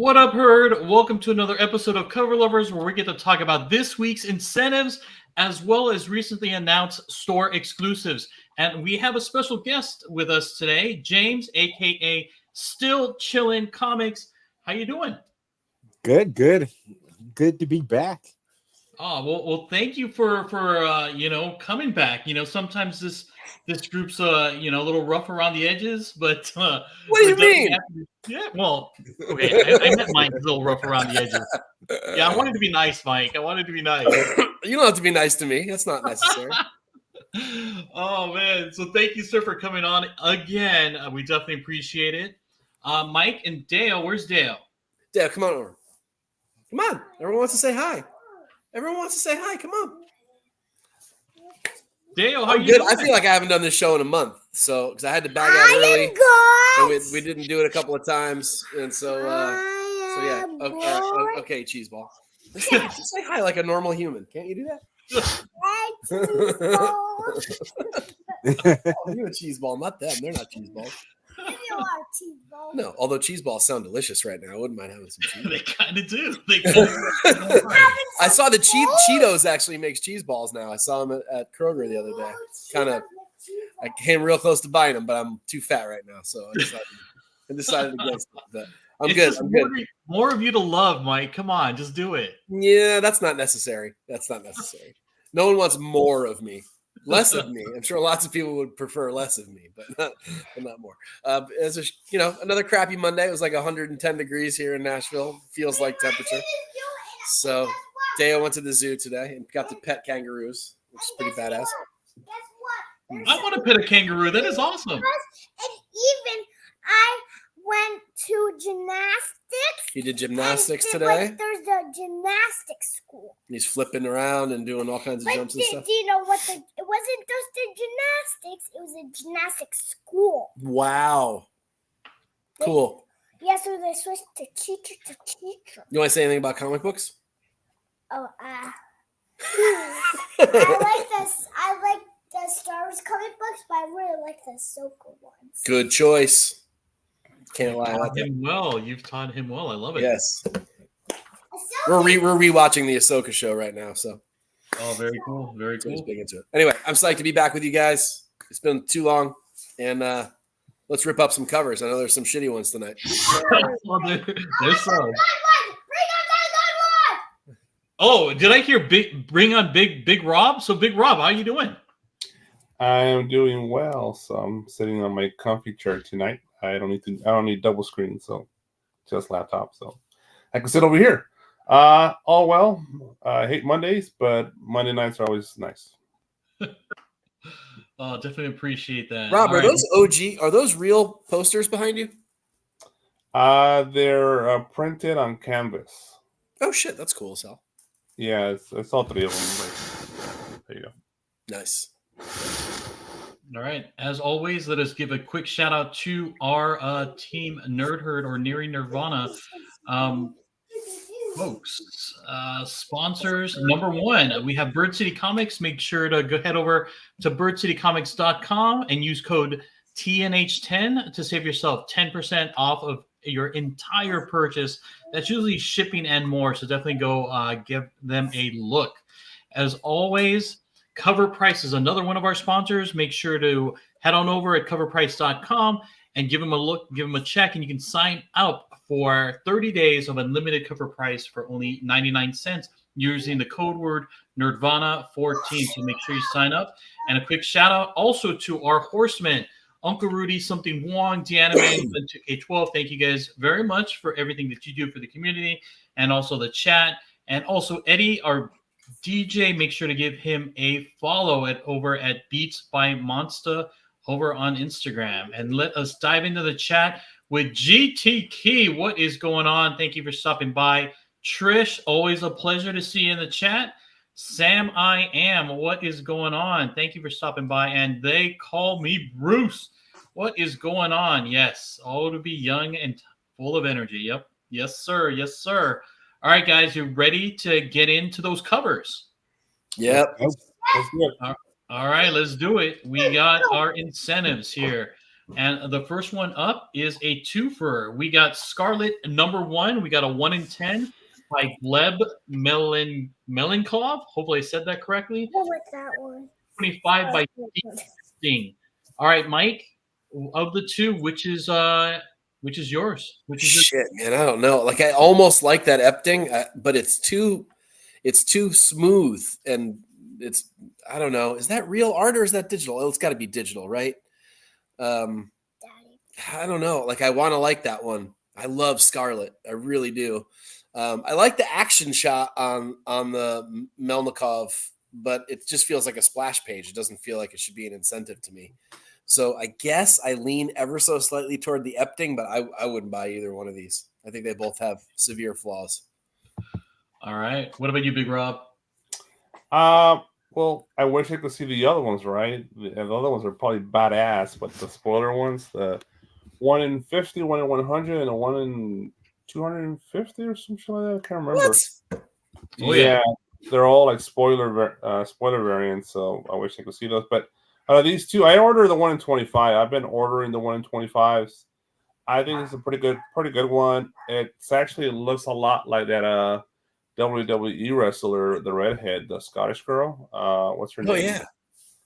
What up, Herd? Welcome to another episode of Cover Lovers, where we get to talk about this week's incentives as well as recently announced store exclusives. And we have a special guest with us today, James, aka Still Chillin' Comics. How you doing? Good to be back. Oh, well, thank you for coming back. Sometimes this group's a little rough around the edges, but what do you mean? Yeah, well, okay, I meant mine's a little rough around the edges. Yeah, I wanted to be nice, Mike. I wanted to be nice. You don't have to be nice to me. That's not necessary. Oh man, so thank you, sir, for coming on again. We definitely appreciate it. Mike and Dale, where's Dale? Dale, come on over. Come on. Everyone wants to say hi. Everyone wants to say hi. Come on. Dale, how I'm you good. doing? I feel like I haven't done this show in a month, so because I had to bag out early, and we didn't do it a couple of times, and so yeah. Okay, cheese ball. Just say hi like a normal human. Can't you do that? Oh, you're a cheese ball, not them. They're not cheese balls. No, although cheese balls sound delicious right now. I wouldn't mind having some cheese. They kind of do. I saw the Cheetos actually makes cheese balls now. I saw them at Kroger the other day. I came real close to buying them, but I'm too fat right now, so I decided against it. But I'm good. I'm good. More of you to love, Mike. Come on, just do it. Yeah, that's not necessary. No one wants more of me. Less of me. I'm sure lots of people would prefer less of me, but not more. As another crappy Monday. It was like 110 degrees here in Nashville. Feels like temperature. So Deo went to the zoo today and got to pet kangaroos, which is pretty badass. I want to pet a kangaroo. That is awesome. And even I went to gymnastics. He did gymnastics today. There's a gymnastics school. He's flipping around and doing all kinds of jumps and stuff. Do you know what it wasn't just a gymnastics, it was a gymnastics school. Wow. Cool. Yeah, so they switched to teacher to teacher. You want to say anything about comic books? Oh, I like the Star Wars comic books, but I really like the Ahsoka ones. Good choice. Can't lie about that. Well, you've taught him well. I love it. Yes. We're rewatching the Ahsoka show right now, so. Oh, very cool. Very cool. Big into it. Anyway, I'm psyched to be back with you guys. It's been too long, and let's rip up some covers. I know there's some shitty ones tonight. There's some. Oh, did I hear bring on Big Rob? So Big Rob, how you doing? I am doing well. So I'm sitting on my comfy chair tonight. I don't need double screen, so just laptop. So I can sit over here. All well. I hate Mondays, but Monday nights are always nice. Oh, definitely appreciate that. Rob, are those OG? Are those real posters behind you? They're printed on canvas. Oh shit, that's cool as hell. Yeah, it's all three of them. There you go. Nice. All right. As always, let us give a quick shout out to our team Nerd Herd or Nearing Nirvana. Folks, sponsors. Number one, we have Bird City Comics. Make sure to go head over to birdcitycomics.com and use code TNH10 to save yourself 10% off of your entire purchase. That's usually shipping and more, so definitely go give them a look. As always, Cover Price is another one of our sponsors. Make sure to head on over at coverprice.com and give them a look, give them a check, and you can sign up for 30 days of unlimited Cover Price for only 99 cents using the code word Nerdvana14. So make sure you sign up. And a quick shout out also to our horsemen, Uncle Rudy, Something Wong, Deanna Man, and to K12. Thank you guys very much for everything that you do for the community and also the chat. And also Eddie, our DJ, make sure to give him a follow over at Beats by Monster over on Instagram. And let us dive into the chat with GT Key. What is going on? Thank you for stopping by. Trish, always a pleasure to see you in the chat. Sam I Am, what is going on? Thank you for stopping by. And they call me Bruce. What is going on? Yes, all to be young and full of energy. Yep. Yes, sir. Yes, sir. All right, guys, you ready to get into those covers? Yep. Let's do it. All right, let's do it. We got our incentives here. And the first one up is a twofer. We got Scarlet number 1. We got a 1 in 10 by Gleb Melenkov. Hopefully I said that correctly. I like that one. 25 by Sting. All right, Mike. Of the two, which is yours? Which is Shit, man, I don't know. Like I almost like that Epting, but it's too smooth, and it's I don't know. Is that real art or is that digital? Oh, it's got to be digital, right? I don't know. Like I want to like that one. I love Scarlet. I really do. I like the action shot on the Melnikov, but it just feels like a splash page. It doesn't feel like it should be an incentive to me. So I guess I lean ever so slightly toward the Epting, but I wouldn't buy either one of these. I think they both have severe flaws. All right. What about you, Big Rob? Well, I wish I could see the other ones, right? The other ones are probably badass, but the spoiler ones, the 1 in 50, 1 in 100, and a 1 in 250 or something like that. I can't remember. What? Oh, yeah, they're all like spoiler variants, so I wish I could see those. But these two, I ordered the 1 in 25. I've been ordering the 1 in 25s. I think it's a pretty good one. It looks a lot like that WWE wrestler, the redhead, the Scottish girl. What's her name?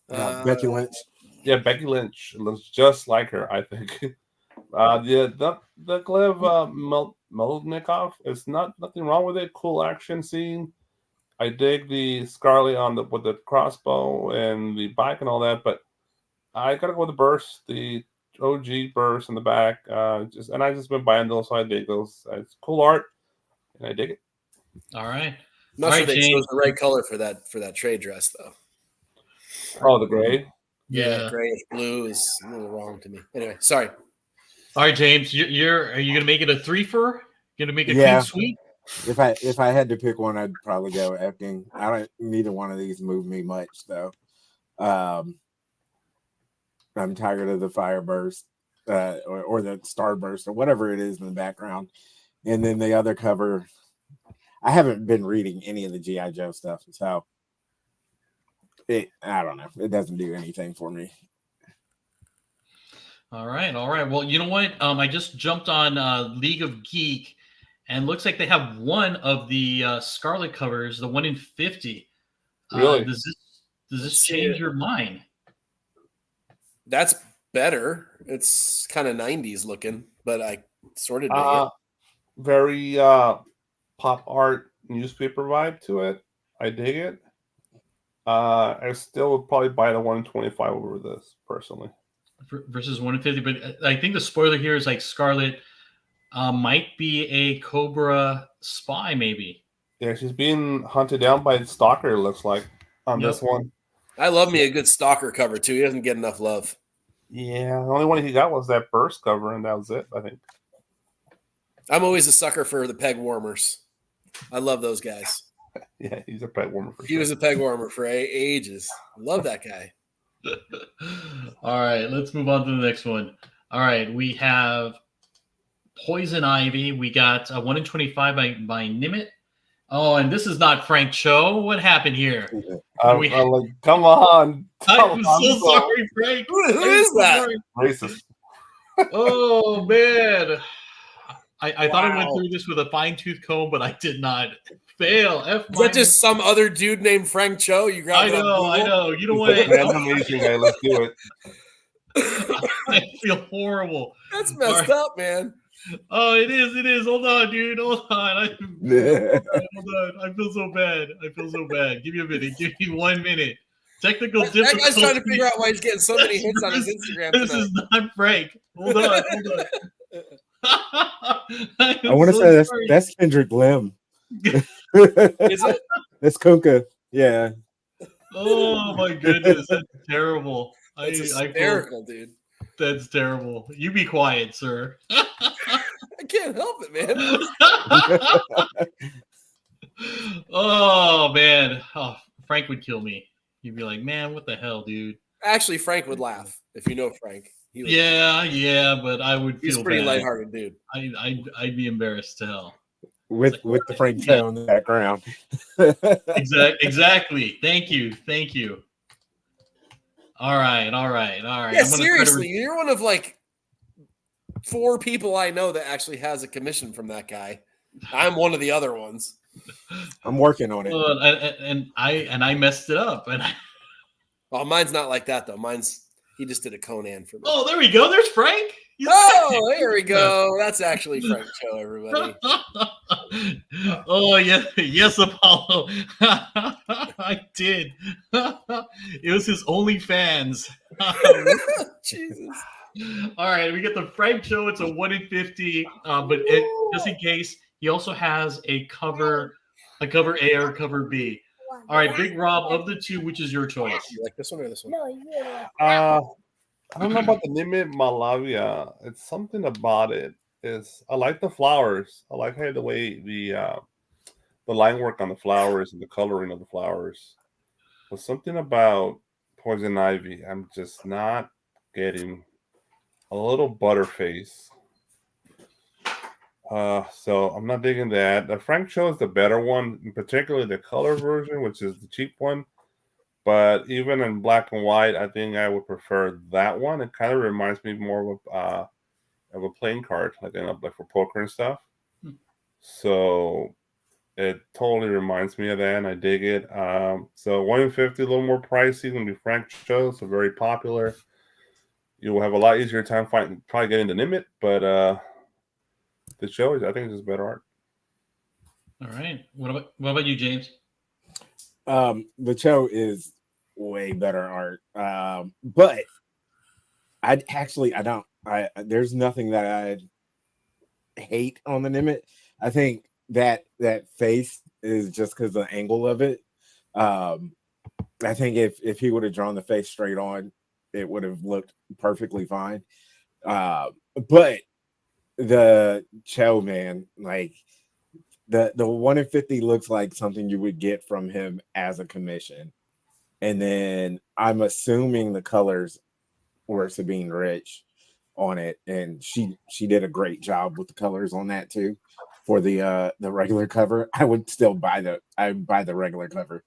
Oh yeah, Becky Lynch. Yeah, Becky Lynch looks just like her, I think. The Gleb Melnikov is nothing wrong with it. Cool action scene. I dig the Scarlet with the crossbow and the bike and all that, but I gotta go with the burst, the OG burst in the back. I just been buying those, so I dig those. It's cool art, and I dig it. All right. not sure they chose the right color for that trade dress though. Oh, the gray. Yeah. Grayish blue is a little wrong to me. Anyway, sorry. All right, James. Are you gonna make it a threefer? Gonna make it Yeah. clean sweep? If I had to pick one, I'd probably go Epting. I don't. Neither one of these move me much, though. I'm tired of the fireburst or the starburst or whatever it is in the background. And then the other cover, I haven't been reading any of the G.I. Joe stuff, so I don't know. It doesn't do anything for me. All right. Well, you know what? I just jumped on League of Geek, and looks like they have one of the Scarlet covers, the 1 in 50. Really? Does this change your mind? That's better. It's kind of 90s looking, but I sort of dig it. Very pop art newspaper vibe to it. I dig it. I still would probably buy the 1 in 25 over this personally. Versus 1 in 50, but I think the spoiler here is like Scarlet might be a Cobra spy, maybe. Yeah, she's being hunted down by Stalker, it looks like, on this one. I love me a good Stalker cover too. He doesn't get enough love. Yeah, the only one he got was that burst cover, and that was it, I think. I'm always a sucker for the peg warmers. I love those guys. Yeah, he's a peg warmer for He sure. was a peg warmer for ages. I love that guy. All right, let's move on to the next one. All right, we have Poison Ivy. We got 1 in 25 by Nimitz. Oh, and this is not Frank Cho. What happened here? I'm like, come on. I'm so sorry, Frank. Who is that? Racist. Oh, man. I thought I went Wow. through this with a fine-tooth comb, but I did not. Fail. F Is that just some other dude named Frank Cho? You I grabbed it on know. Google? You know what? Random Asian guy, let's do it. I feel horrible. That's messed up, man. Oh, it is. Hold on, dude. Hold on. Hold on. I feel so bad. Give me a minute. Give me 1 minute. Technical That difficulty. guy's trying to figure out why he's getting so many hits on his Instagram This tonight. is not Frank. Hold on. I want to say that's Kendrick Lim. Is it? That's Kunkka. Yeah. Oh my goodness, that's terrible. It's I feel hysterical, dude. that's terrible. You be quiet, sir. I can't help it, man. Oh man, Frank would kill me. He'd be like, "Man, what the hell, dude?" Actually, Frank would laugh if you know Frank. He would. Yeah, but I would feel He's a pretty bad. lighthearted dude. I'd be embarrassed to hell. With the Frank Cho in the background. Exactly. Thank you. All right. Yeah, I'm gonna try to seriously, you're one of like 4 people I know that actually has a commission from that guy. I'm one of the other ones. I'm working on it. and I messed it up. And Well, mine's not like that though. He just did a Conan for me. oh, there we go. There's Frank. He's Oh, there we go. That's actually Frank Cho, everybody. Oh yes, Apollo. I did. It was his OnlyFans. Jesus. All right, we get the Frank Cho. It's a 1 in 50. But just in case, he also has a cover A or cover B. All right, Big Rob, of the two, which is your choice? You like this one or this one? No, you like I don't know about the Nimit Malavia. It's something about it. I like the flowers. I like how the way the line work on the flowers and the coloring of the flowers. But something about Poison Ivy, I'm just not getting. A little butterface. So I'm not digging that. The Frank Cho is the better one, particularly the color version, which is the cheap one. But even in black and white, I think I would prefer that one. It kind of reminds me more of a playing card, like for poker and stuff. So it totally reminds me of that, and I dig it. So 1 in 50, a little more pricey than the Frank Cho, so very popular. You will have a lot easier time probably getting the Nimit, but the show I think is just better art. All right. What about you, James? The show is way better art. But there's nothing that I hate on the Nimit. I think that face is just because of the angle of it. I think if he would have drawn the face straight on, it would have looked perfectly fine. But the Cho, man, like the 1 in 50 looks like something you would get from him as a commission. And then I'm assuming the colors were Sabine Rich on it, and she did a great job with the colors on that too. For the regular cover, I would still buy the regular cover.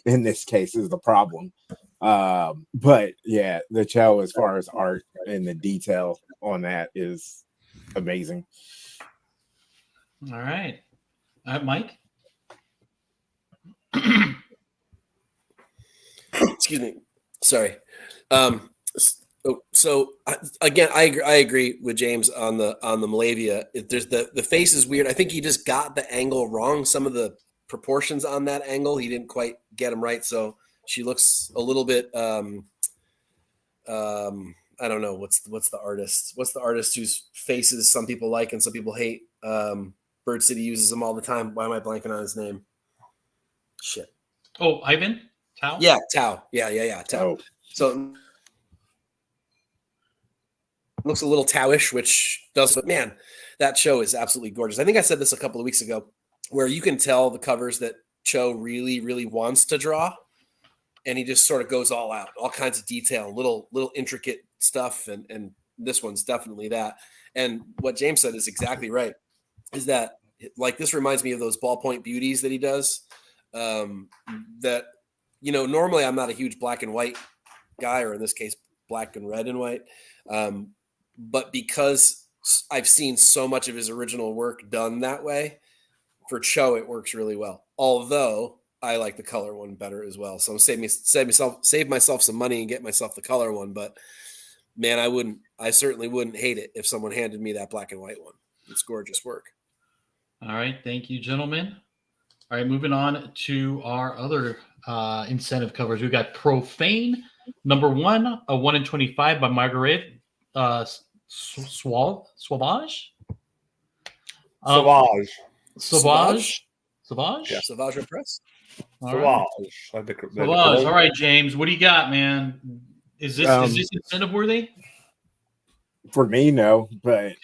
In this case is the problem. But yeah, the Cho as far as art and the detail on that is amazing. All right. Mike? Excuse me. Sorry. So again, I agree with James on the Malavia. There's the face is weird. I think he just got the angle wrong. Some of the proportions on that angle, he didn't quite get them right. So she looks a little bit. I don't know what's the artist. What's the artist whose faces some people like and some people hate? Bird City uses them all the time. Why am I blanking on his name? Shit. Oh, Ivan Tao. Yeah, Tao. Yeah, Tao. Oh. So looks a little Tao-ish, which does. But man, that show is absolutely gorgeous. I think I said this a couple of weeks ago, where you can tell the covers that Cho really, really wants to draw, and he just sort of goes all out, all kinds of detail, little intricate stuff, and this one's definitely that. And what James said is exactly right. Is that like this reminds me of those ballpoint beauties that he does? That normally I'm not a huge black and white guy, or in this case, black and red and white. But because I've seen so much of his original work done that way, for Cho it works really well. Although I like the color one better as well. So save myself some money and get myself the color one. But man, I certainly wouldn't hate it if someone handed me that black and white one. It's gorgeous work. All right. Thank you, gentlemen. All right. Moving on to our other incentive covers. We've got Profane, number 1, a 1 in 25 by Margaret Sauvage. Sauvage. Sauvage? Yeah. Sauvage Press. Sauvage. Sauvage. All right, James. What do you got, man? Is this incentive worthy? For me, no, but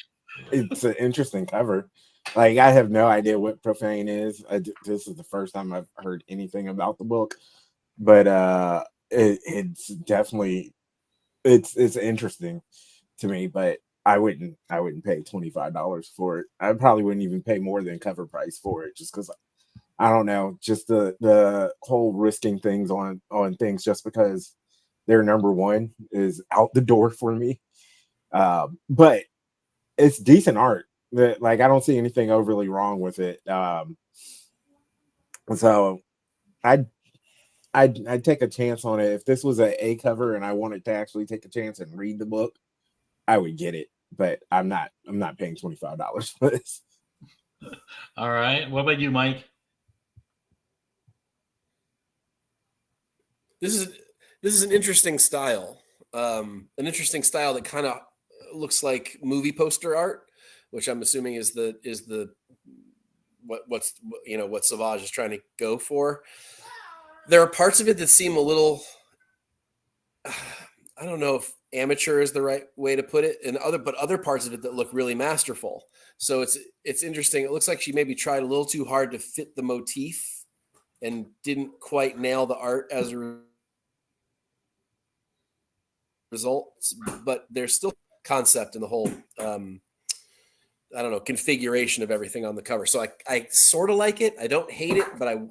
it's an interesting cover. Like, I have no idea what Profane is. This is the first time I've heard anything about the book, but it's definitely it's interesting to me. But I wouldn't pay $25 for it. I probably wouldn't even pay more than cover price for it, just because I don't know, just the whole risking things on things just because their number one is out the door for me. But it's decent art. Like I don't see anything overly wrong with it. So I'd take a chance on it. If this was an A cover and I wanted to actually take a chance and read the book, I would get it. But I'm not paying $25 for this. All right. What about you, Mike? This is an interesting style. An interesting style that kind of looks like movie poster art, which I'm assuming is what Savage is trying to go for. There are parts of it that seem a little, I don't know if amateur is the right way to put it, and other parts of it that look really masterful. So it's interesting. It looks like she maybe tried a little too hard to fit the motif and didn't quite nail the art as a result, but there's still concept in the whole configuration of everything on the cover. So I sort of like it. I don't hate it, but I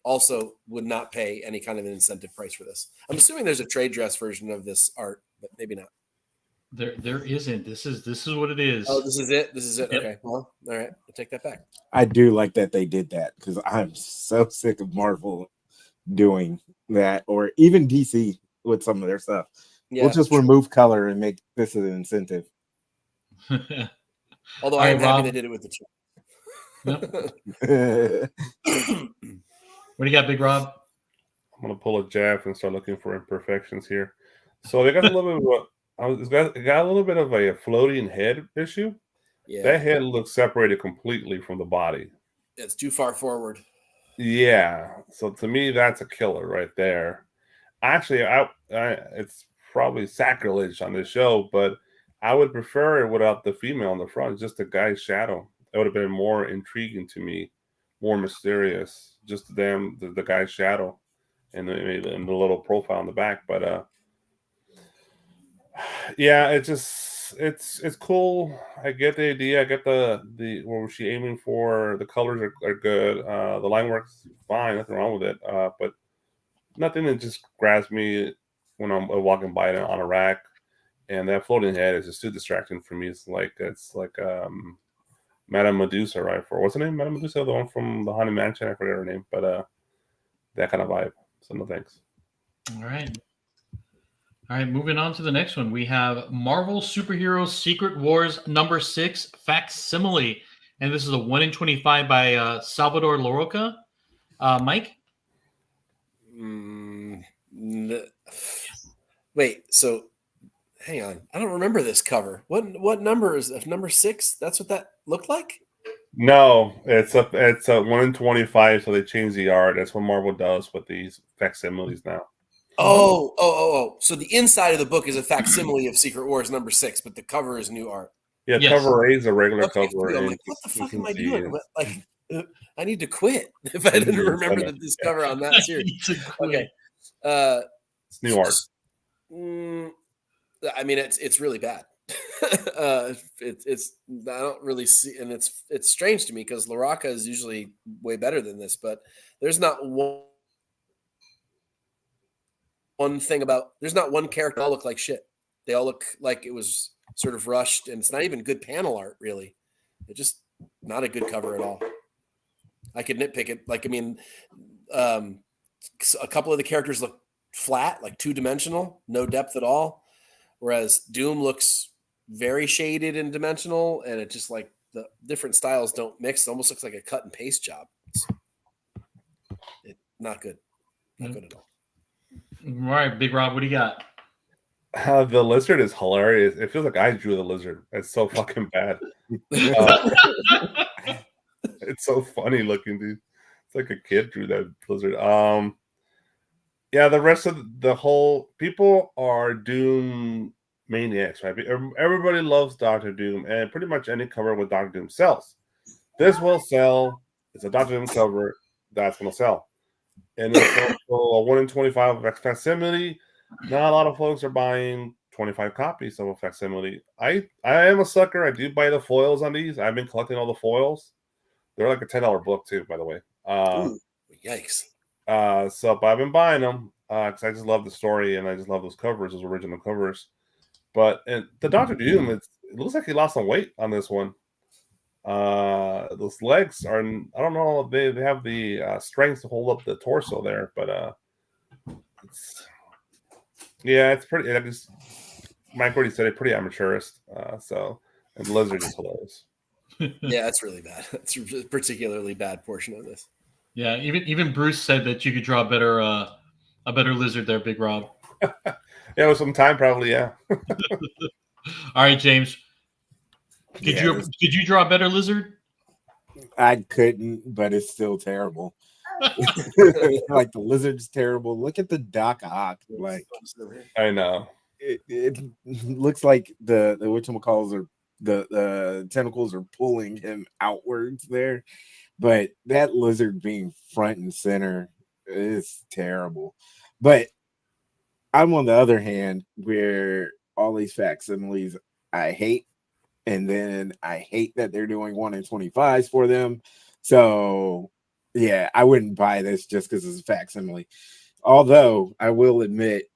also would not pay any kind of an incentive price for this. I'm assuming there's a trade dress version of this art, but maybe not. There isn't. This is what it is. Oh, this is it. This is it. Yep. Okay. Well, all right. I'll take that back. I do like that they did that because I'm so sick of Marvel doing that, or even DC with some of their stuff. Yeah, We'll just remove color and make this an incentive. Although All I'm right, happy Rob. they did it with the What do you got, Big Rob? I'm gonna pull a jab and start looking for imperfections here. So they got a little bit of it's got a little bit of a floating head issue. Yeah, That head looks separated completely from the body. it's too far forward. Yeah. So to me, that's a killer right there. Actually, I it's probably sacrilege on this show, but I would prefer it without the female on the front, just the guy's shadow. That would have been more intriguing to me, more mysterious. Just the guy's shadow, and the little profile on the back. But yeah, it's cool. I get the idea. I get the what was she aiming for? The colors are good. The line work's fine. Nothing wrong with it. But nothing that just grabs me when I'm walking by it on a rack. And that floating head is just too distracting for me. It's like Madame Medusa, right? What's her name? Madame Medusa, the one from the Haunted Mansion. I forget her name, but that kind of vibe. So no thanks. All right. Moving on to the next one. We have Marvel Superheroes Secret Wars #6 facsimile, and this is a 1 in 25 by Salvador Larroca. Mike. Wait. So. Hang on, I don't remember this cover. What number is number 6? That's what that looked like? No, it's a 1 in 25, so they changed the art. That's what Marvel does with these facsimiles now. Oh. So the inside of the book is a facsimile of Secret Wars #6, but the cover is new art. Yeah, Yes. cover A is a regular Okay, cover. I'm like, what the fuck am I doing? I need to quit if I didn't remember this cover on that series. Okay. It's new art. I mean, it's really bad. It's I don't really see, and it's strange to me because Larroca is usually way better than this, but there's not one character that all look like shit. They all look like it was sort of rushed, and it's not even good panel art, really. It's just not a good cover at all. I could nitpick it. A couple of the characters look flat, like 2-dimensional, no depth at all. Whereas Doom looks very shaded and dimensional, and it just like the different styles don't mix. It almost looks like a cut and paste job. It's not good. Not good at all. All right, Big Rob, what do you got? The lizard is hilarious. It feels like I drew the lizard. It's so fucking bad. It's so funny looking, dude. It's like a kid drew that lizard. Yeah, the rest of the whole people are Doom maniacs, right? Everybody loves Doctor Doom, and pretty much any cover with Doctor Doom sells. This will sell. It's a Doctor Doom cover that's going to sell. And it's also a 1 in 25 facsimile. Not a lot of folks are buying 25 copies of a facsimile. I am a sucker. I do buy the foils on these. I've been collecting all the foils. They're like a $10 book too, by the way. Ooh, yikes. But I've been buying them, because I just love the story and I just love those covers, those original covers. But the Doctor Doom, it looks like he lost some weight on this one. Those legs are, I don't know, they have the strength to hold up the torso there, but it's pretty. I just Mike already said it, pretty amateurist. And the lizard is hilarious. Yeah, that's really bad. That's a particularly bad portion of this. Yeah, even Bruce said that you could draw a better lizard there, Big Rob. Yeah, with some time, probably. Yeah. All right, James. Did you draw a better lizard? I couldn't, but it's still terrible. Like the lizard's terrible. Look at the Doc Ock. Like I know. It looks like the whatchamacalls are the tentacles are pulling him outwards there. But that lizard being front and center is terrible. But I'm on the other hand where all these facsimiles I hate, and then I hate that they're doing 1 in 25s for them. So yeah, I wouldn't buy this just because it's a facsimile. Although I will admit,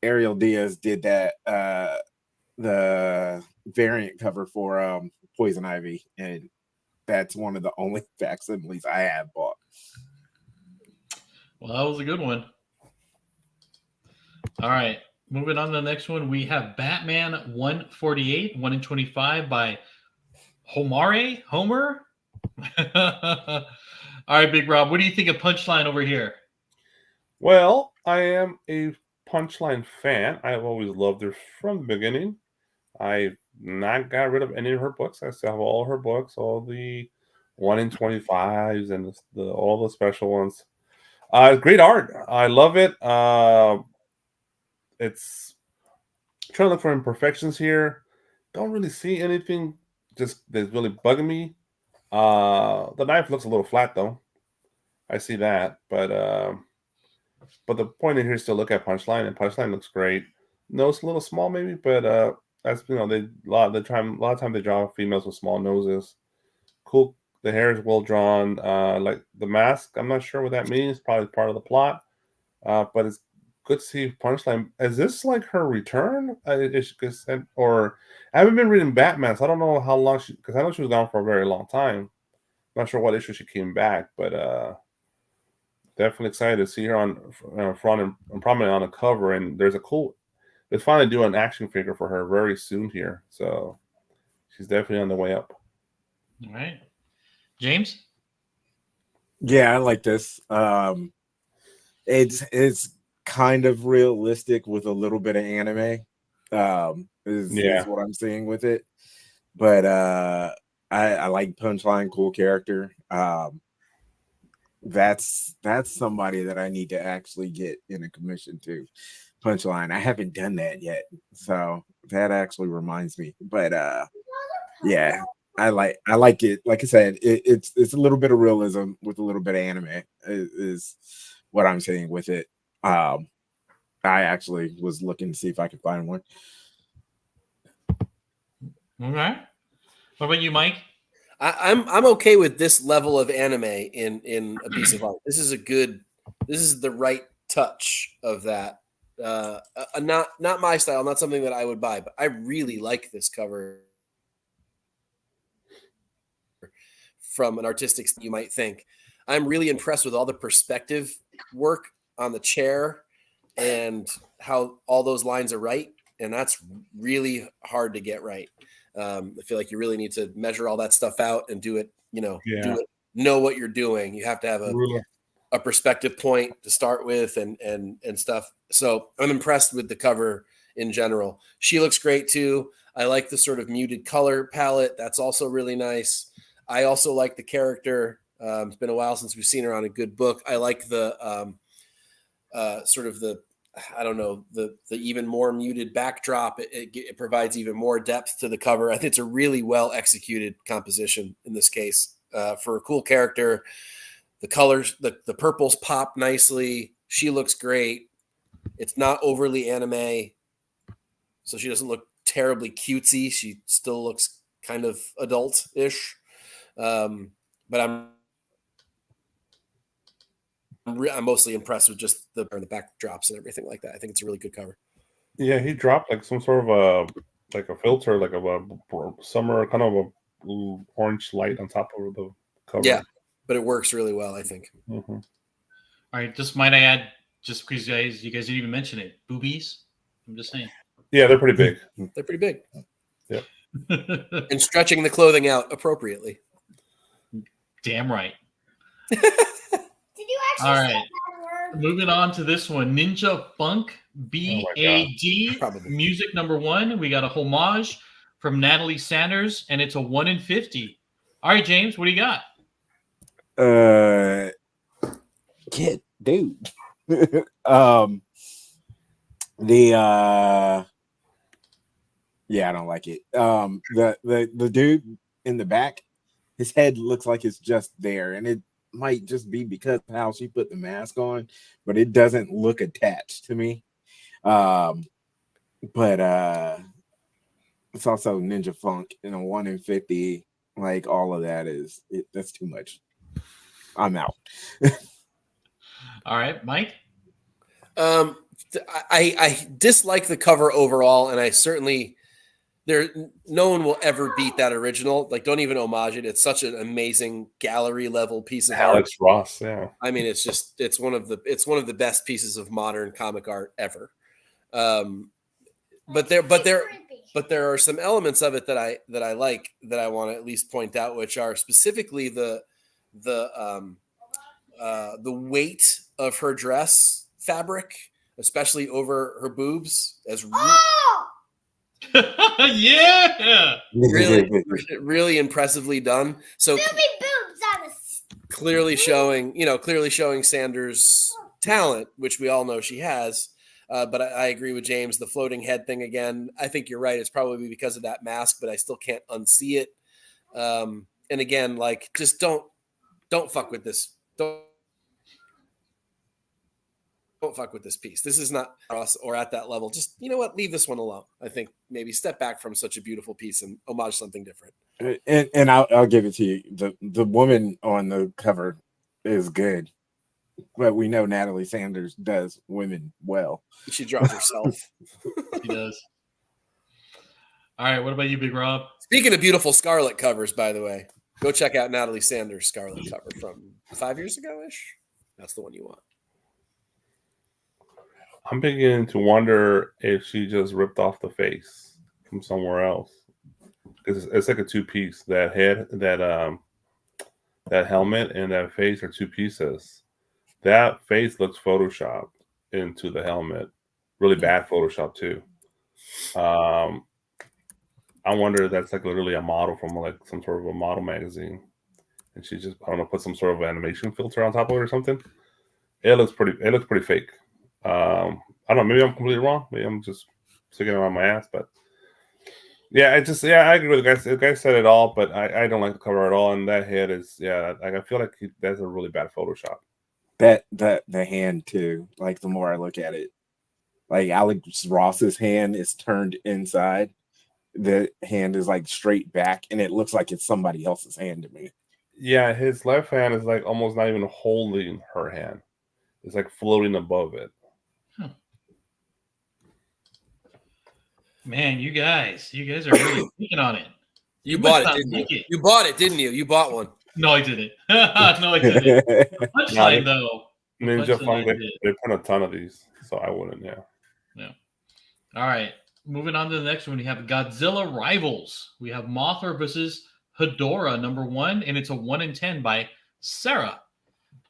Ariel Diaz did that the variant cover for Poison Ivy, and that's one of the only facsimiles I have bought. Well, that was a good one. All right, moving on to the next one. We have Batman 148, 1 in 25 by Homer. All right, Big Rob, what do you think of Punchline over here? Well, I am a Punchline fan. I've always loved her from the beginning. I've not got rid of any of her books. I still have all her books, all the 1 in 25s and all the special ones. Great art. I love it. It's trying to look for imperfections here. Don't really see anything just that's really bugging me. The knife looks a little flat though. I see that, but the point in here is to look at Punchline, and Punchline looks great. Nose a little small maybe, but that's a lot of time they draw females with small noses. Cool. The hair is well drawn. Like the mask, I'm not sure what that means. Probably part of the plot. But it's good to see Punchline. Is this like her return? Or I haven't been reading Batman, so I don't know how long because I know she was gone for a very long time. Not sure what issue she came back, but definitely excited to see her on front and prominent on the cover. And they're finally doing an action figure for her very soon here, so she's definitely on the way up. All right, James. Yeah, I like this. It's kind of realistic with a little bit of anime. Is what I'm seeing with it. But I like Punchline, cool character. That's somebody that I need to actually get in a commission to. Punchline. I haven't done that yet, so that actually reminds me. But yeah, I like it. Like I said, it's a little bit of realism with a little bit of anime is what I'm saying with it. I actually was looking to see if I could find one. All right. What about you, Mike? I'm okay with this level of anime in a piece of art. This is the right touch of that. Not my style, not something that I would buy, but I really like this cover from an artistic you might think. I'm really impressed with all the perspective work on the chair and how all those lines are right. And that's really hard to get right. I feel like you really need to measure all that stuff out and do it, know what you're doing. You have to have a perspective point to start with and stuff. So I'm impressed with the cover in general. She looks great too. I like the sort of muted color palette. That's also really nice. I also like the character. It's been a while since we've seen her on a good book. I like the sort of the even more muted backdrop. It provides even more depth to the cover. I think it's a really well executed composition in this case for a cool character. The colors, the purples pop nicely. She looks great. It's not overly anime, so she doesn't look terribly cutesy. She still looks kind of adult-ish. But I'm mostly impressed with just the backdrops and everything like that. I think it's a really good cover. Yeah, he dropped like some sort of a filter, like a summer kind of a blue orange light on top of the cover. Yeah, but it works really well, I think. Mm-hmm. All right, just might I add, just because you guys didn't even mention it, boobies. I'm just saying. Yeah, they're pretty big. They're pretty big. Yep. And stretching the clothing out appropriately. Damn right. Did you actually All say right. that word? Moving on to this one, Ninja Funk BAD, Probably. music number 1. We got a homage from Natalie Sanders, and it's a 1 in 50. All right, James, what do you got? Kid, dude. Yeah, I don't like it. The dude in the back, his head looks like it's just there, and it might just be because of how she put the mask on, but it doesn't look attached to me. But it's also Ninja Funk in a 1 in 50. Like all of that that's too much. I'm out. All right, Mike. I dislike the cover overall, and I certainly no one will ever beat that original. Like, don't even homage it. It's such an amazing gallery level piece of art. Alex Ross, yeah. I mean, it's one of the best pieces of modern comic art ever. But there are some elements of it that I like, that I want to at least point out, which are specifically the weight of her dress fabric, especially over her boobs, as Yeah. really impressively done. So Booby boobs on a clearly showing Sanders' talent, which we all know she has. But I agree with James. The floating head thing again. I think you're right. It's probably because of that mask, but I still can't unsee it. And again, like, just don't fuck with this. Don't fuck with this piece. This is not us or at that level. Just, you know what? Leave this one alone. I think maybe step back from such a beautiful piece and homage something different. And I'll give it to you. The woman on the cover is good, but we know Natalie Sanders does women well. She draws herself. She does. All right, what about you, Big Rob? Speaking of beautiful Scarlet covers, by the way, go check out Natalie Sanders' Scarlet cover from 5 years ago-ish. That's the one you want. I'm beginning to wonder if she just ripped off the face from somewhere else, because it's like a 2-piece. That head, that helmet, and that face are 2 pieces. That face looks photoshopped into the helmet, really bad Photoshop too. I wonder if that's like literally a model from like some sort of a model magazine, and she just, I don't know, put some sort of animation filter on top of it or something. It looks pretty fake. I don't know. Maybe I'm completely wrong. Maybe I'm just sticking it on my ass. But yeah, I agree with the guy. The guy said it all, but I don't like the cover at all. And that head is, like, I feel like that's a really bad Photoshop. That the hand too. Like, the more I look at it, like Alex Ross's hand is turned inside. The hand is like straight back, and it looks like it's somebody else's hand to me. Yeah, his left hand is like almost not even holding her hand. It's like floating above it. Man, you guys are really thinking on it. You must bought it, not didn't like you? it. You bought it, didn't you? You bought one. No, I didn't. No, I didn't. Punchline, though. Ninja Punchline Funk, I did. they put a ton of these, so I wouldn't. Yeah. All right. Moving on to the next one, we have Godzilla Rivals. We have Mothra versus Hedorah, number 1, and it's a 1 in 10 by Sarah.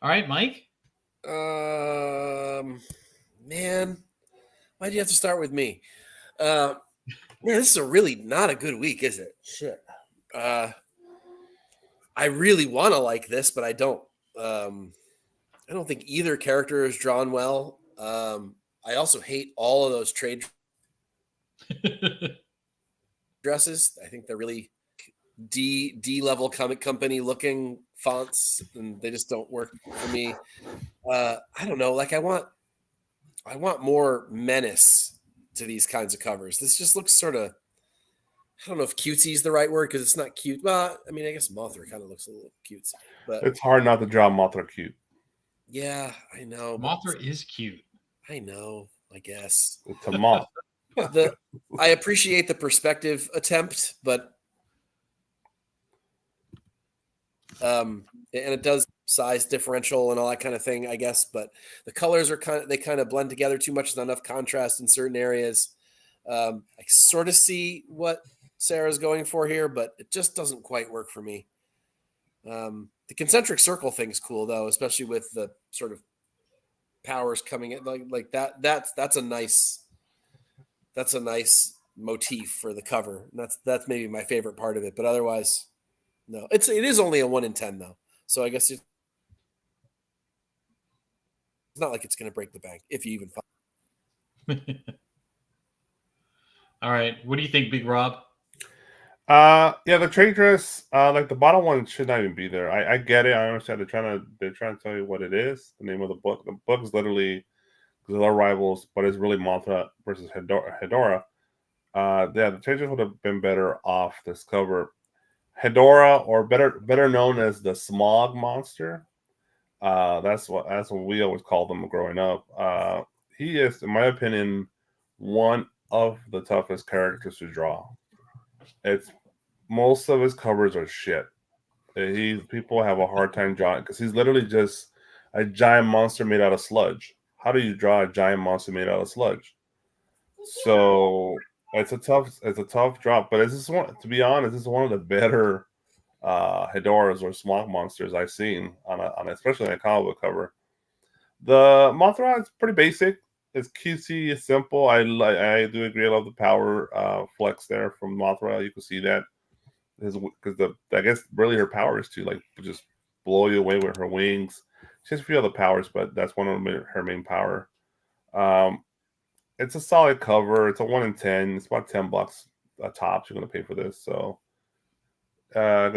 All right, Mike. Man, why'd you have to start with me? Man, this is a really not a good week, is it? Shit. I really want to like this, but I don't. I don't think either character is drawn well. I also hate all of those trade dresses. I think they're really D level comic company looking fonts, and they just don't work for me. I don't know. Like, I want more menace to these kinds of covers. This just looks sort of, I don't know if cutesy is the right word, because it's not cute. Well, I mean, I guess Mothra kind of looks a little cutesy, but It's hard not to draw Mothra cute. Yeah, I know. Mothra is cute. I know. I guess It's a moth. I appreciate the perspective attempt, but and it does size differential and all that kind of thing, I guess. But the colors are kind of blend together too much. There's not enough contrast in certain areas. I sort of see what Sarah's going for here, but it just doesn't quite work for me. The concentric circle thing's cool though, especially with the sort of powers coming in like that. That's a nice motif for the cover. And that's maybe my favorite part of it. But otherwise, no. It is only a 1 in 10 though, so I guess it's not like it's going to break the bank if you even find. All right. What do you think, Big Rob? Yeah, the trade dress, like the bottom one should not even be there. I get it. I understand they're trying to tell you what it is, the name of the book. The book is literally Godzilla Rivals, but it's really Mothra versus Hedorah. Yeah, the trade dress would have been better off this cover. Hedorah, or better known as the Smog Monster. That's what we always called them growing up. He is, in my opinion, one of the toughest characters to draw. It's most of his covers are shit. People have a hard time drawing because he's literally just a giant monster made out of sludge. How do you draw a giant monster made out of sludge? So it's a tough drop. But to be honest, this is one of the better Hedorahs or Smog monsters I've seen on especially on a comic book cover. The Mothra is pretty basic. It's cutesy, it's simple. I do agree. I love the power flex there from Mothra. You can see that because I guess really her power is to like just blow you away with her wings. She has a few other powers, but that's one of her main power. It's a solid cover. It's a 1 in 10. It's about $10 a top. You're gonna pay for this. So, and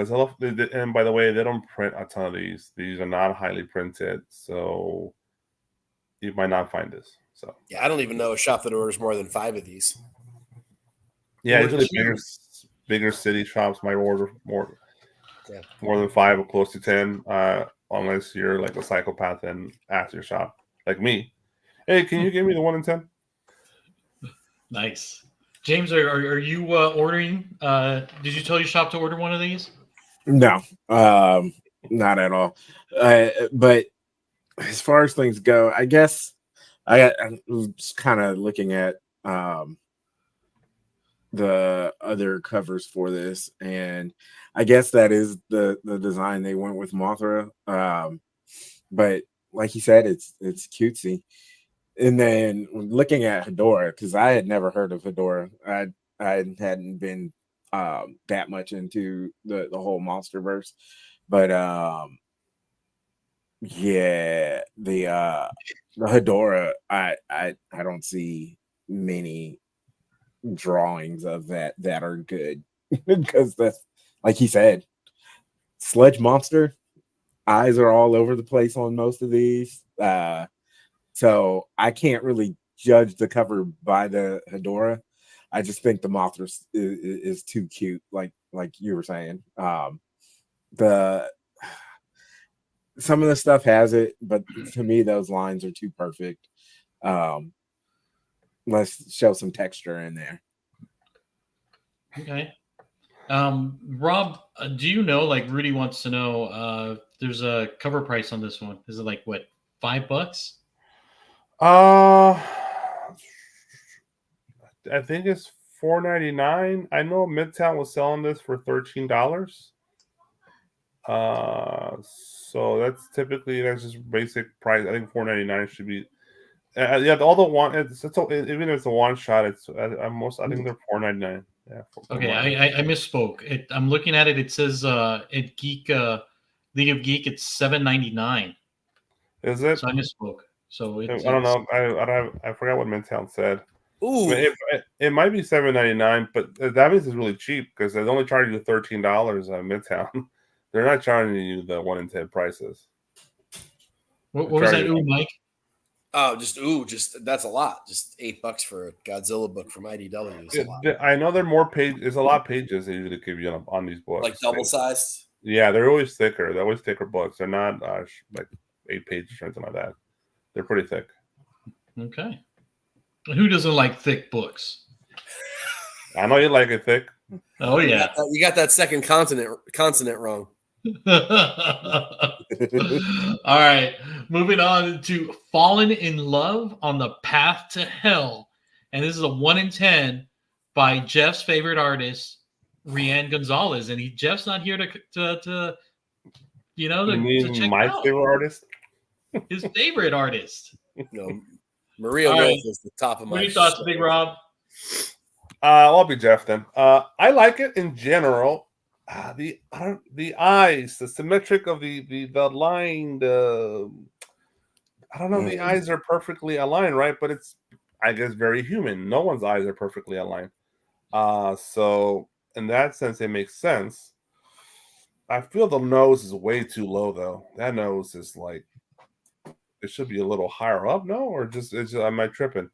by the way, they don't print a ton of these. These are not highly printed, so you might not find this. So yeah, I don't even know a shop that orders more than 5 of these. Yeah, usually bigger city shops might order more than 5 or close to 10, unless you're like a psychopath and ask your shop, like me. Hey, can you give me the 1 in 10? Nice. James, are you ordering? Did you tell your shop to order one of these? No, not at all. But as far as things go, I guess I was kind of looking at the other covers for this, and I guess that is the design they went with Mothra. But like you said, it's cutesy. And then looking at Hedorah, because I had never heard of Hedorah, I hadn't been that much into the whole MonsterVerse, but yeah, the Hedorah, I don't see many drawings of that are good because that's like he said, sludge monster. Eyes are all over the place on most of these. So I can't really judge the cover by the Hedorah. I just think the Mothra is too cute, like you were saying. The some of the stuff has it, but to me those lines are too perfect. Let's show some texture in there. Okay. Rob, do you know? Like Rudy wants to know. There's a cover price on this one. Is it like what, $5? I think it's $4.99. I know Midtown was selling this for $13. So that's just basic price. I think $4.99 should be. Yeah, all the one. Even if it's a one shot, it's I think they're $4.99. Yeah. Okay, I misspoke. I'm looking at it. It says at Geek League of Geek, it's $7.99. Is it? So I misspoke. So I don't know. I forgot what Midtown said. Ooh, I mean, it might be $7.99, but that means it's really cheap because they only charge you $13 on Midtown. They're not charging you the 1 in 10 prices. What was that? Ooh, Mike. Oh, just that's a lot. Just $8 for a Godzilla book from IDW is a lot. I know they're more pages. There's a lot of pages they usually give you on these books. Like double sized. Yeah, they're always thicker. They're always thicker books. They're not like 8 pages or something like that. They're pretty thick. Okay. Who doesn't like thick books? I know you like it thick. Oh yeah. You got that second consonant wrong. All right. Moving on to Fallen in Love on the Path to Hell. And this is a 1 in 10 by Jeff's favorite artist, Rian Gonzalez. And Jeff's not here to check my out favorite artist? his favorite artist. No, Maria All Wolf right. is the top of my. What are your thoughts, Big Rob? I'll be Jeff then. I like it in general. The eyes, the symmetric of the line. I don't know. The eyes are perfectly aligned, right? But it's, I guess, very human. No one's eyes are perfectly aligned. So in that sense, it makes sense. I feel the nose is way too low, though. That nose is like, it should be a little higher up, no? Or am I tripping?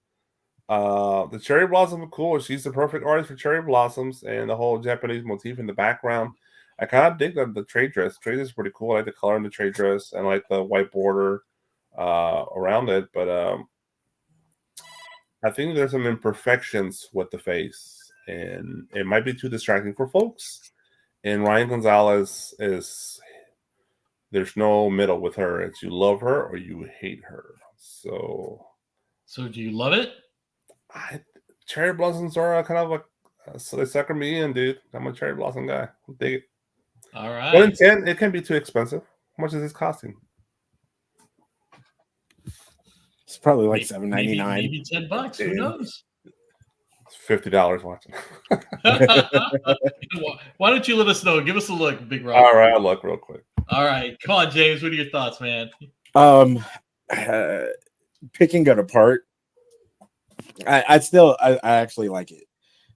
The cherry blossoms are cool. She's the perfect artist for cherry blossoms and the whole Japanese motif in the background. I kind of dig the trade dress. Trade dress is pretty cool. I like the color in the trade dress and I like the white border around it. But I think there's some imperfections with the face, and it might be too distracting for folks. And Rian Gonzalez there's no middle with her. It's you love her or you hate her. So do you love it? Cherry blossoms are kind of like, so they sucker me in, dude. I'm a cherry blossom guy. I'll dig it. All right. 1 in 10, it can be too expensive. How much is this costing? It's probably like $7.99. Maybe $10. Who knows? It's $50 watching. Why don't you let us know? Give us a look, Big Rob. All right, I'll look real quick. All right. Come on, James. What are your thoughts, man? Picking it apart, I actually like it,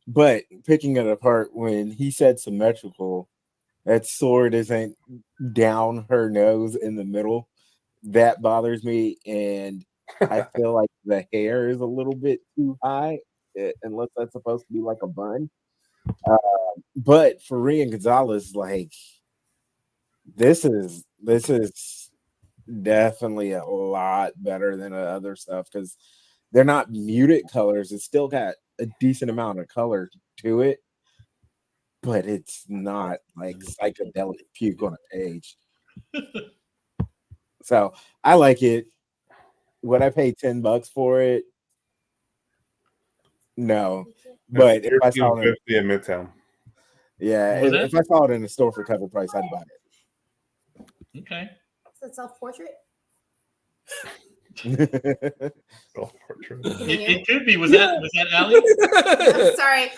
but picking it apart, when he said symmetrical, that sword isn't down her nose in the middle. That bothers me, and I feel like the hair is a little bit too high, unless that's supposed to be like a bun. But for Rian Gonzalez, like, this is definitely a lot better than other stuff, because they're not muted colors. It's still got a decent amount of color to it, but it's not like psychedelic puke on a page. So I like it. Would I pay $10 for it? No, but if I saw it in Midtown, if I saw it in the store for cover price, I'd buy it. Okay. So it's self-portrait? It could be. Was that Allie? I'm sorry.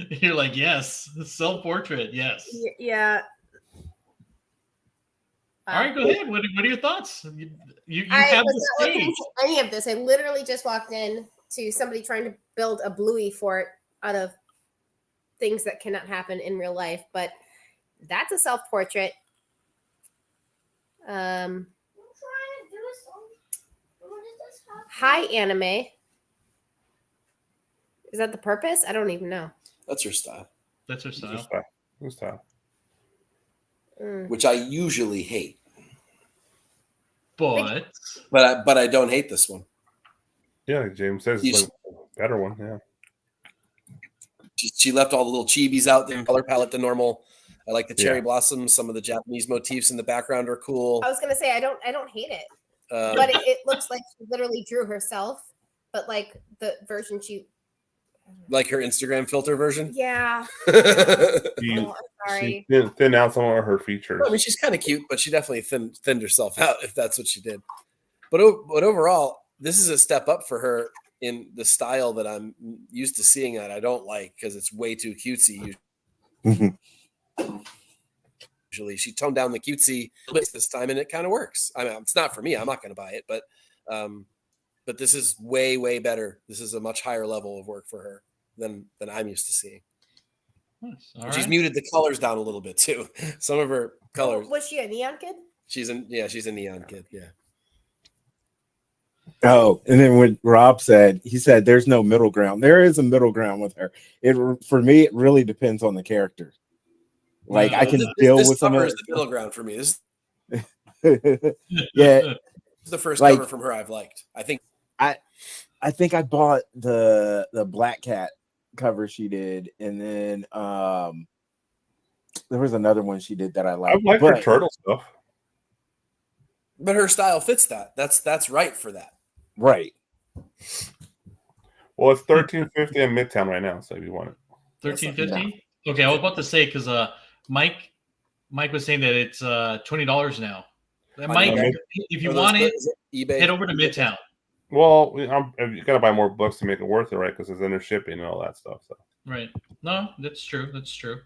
You're like, yes, self-portrait, yes. Yeah. All right, go ahead. What are your thoughts? You I have was the not looking stage. to any of this. I literally just walked in to somebody trying to build a bluey fort out of things that cannot happen in real life, but that's a self-portrait. High anime. Is that the purpose? I don't even know. That's her style. That's her style. Good style. Which I usually hate. But I don't hate this one. Yeah, like James says, it's like a better one. Yeah. She left all the little chibis out there, color palette to normal. I like the cherry blossoms. Some of the Japanese motifs in the background are cool. I was gonna say I don't hate it, but it looks like she literally drew herself. But like the version she, like her Instagram filter version. yeah. She Sorry. thinned out some of her features. I mean, she's kind of cute, but she definitely thinned herself out if that's what she did. But overall, this is a step up for her in the style that I'm used to seeing that I don't like because it's way too cutesy. Usually, she toned down the cutesy this time, and it kind of works. I mean, it's not for me. I'm not going to buy it, but this is way better. This is a much higher level of work for her than I'm used to seeing. nice. All She's right. muted the colors down a little bit too. Some of her colors. Was she a neon kid? She's a neon kid. Yeah. Oh, and then what Rob said, he said there's no middle ground. There is a middle ground with her. For me, it really depends on the character. Like, I can deal with some of the middle ground for me. Yeah, It's the first Like- cover from her I've liked. I think I think I bought the Black Cat cover she did, and then there was another one she did that I I liked. like her but- turtle stuff. but her style fits that. That's right for that. Right. Well, it's $13.50 in Midtown right now, so if you want it. 13.50. Okay, I was about to say because Mike was saying that it's $20 now. On Mike, eBay? if you Are those want it, good? Is eBay. head over to Midtown. Well, you got to buy more books to make it worth it, right? Because it's inner shipping and all that stuff. So Right. No, that's true. That's true.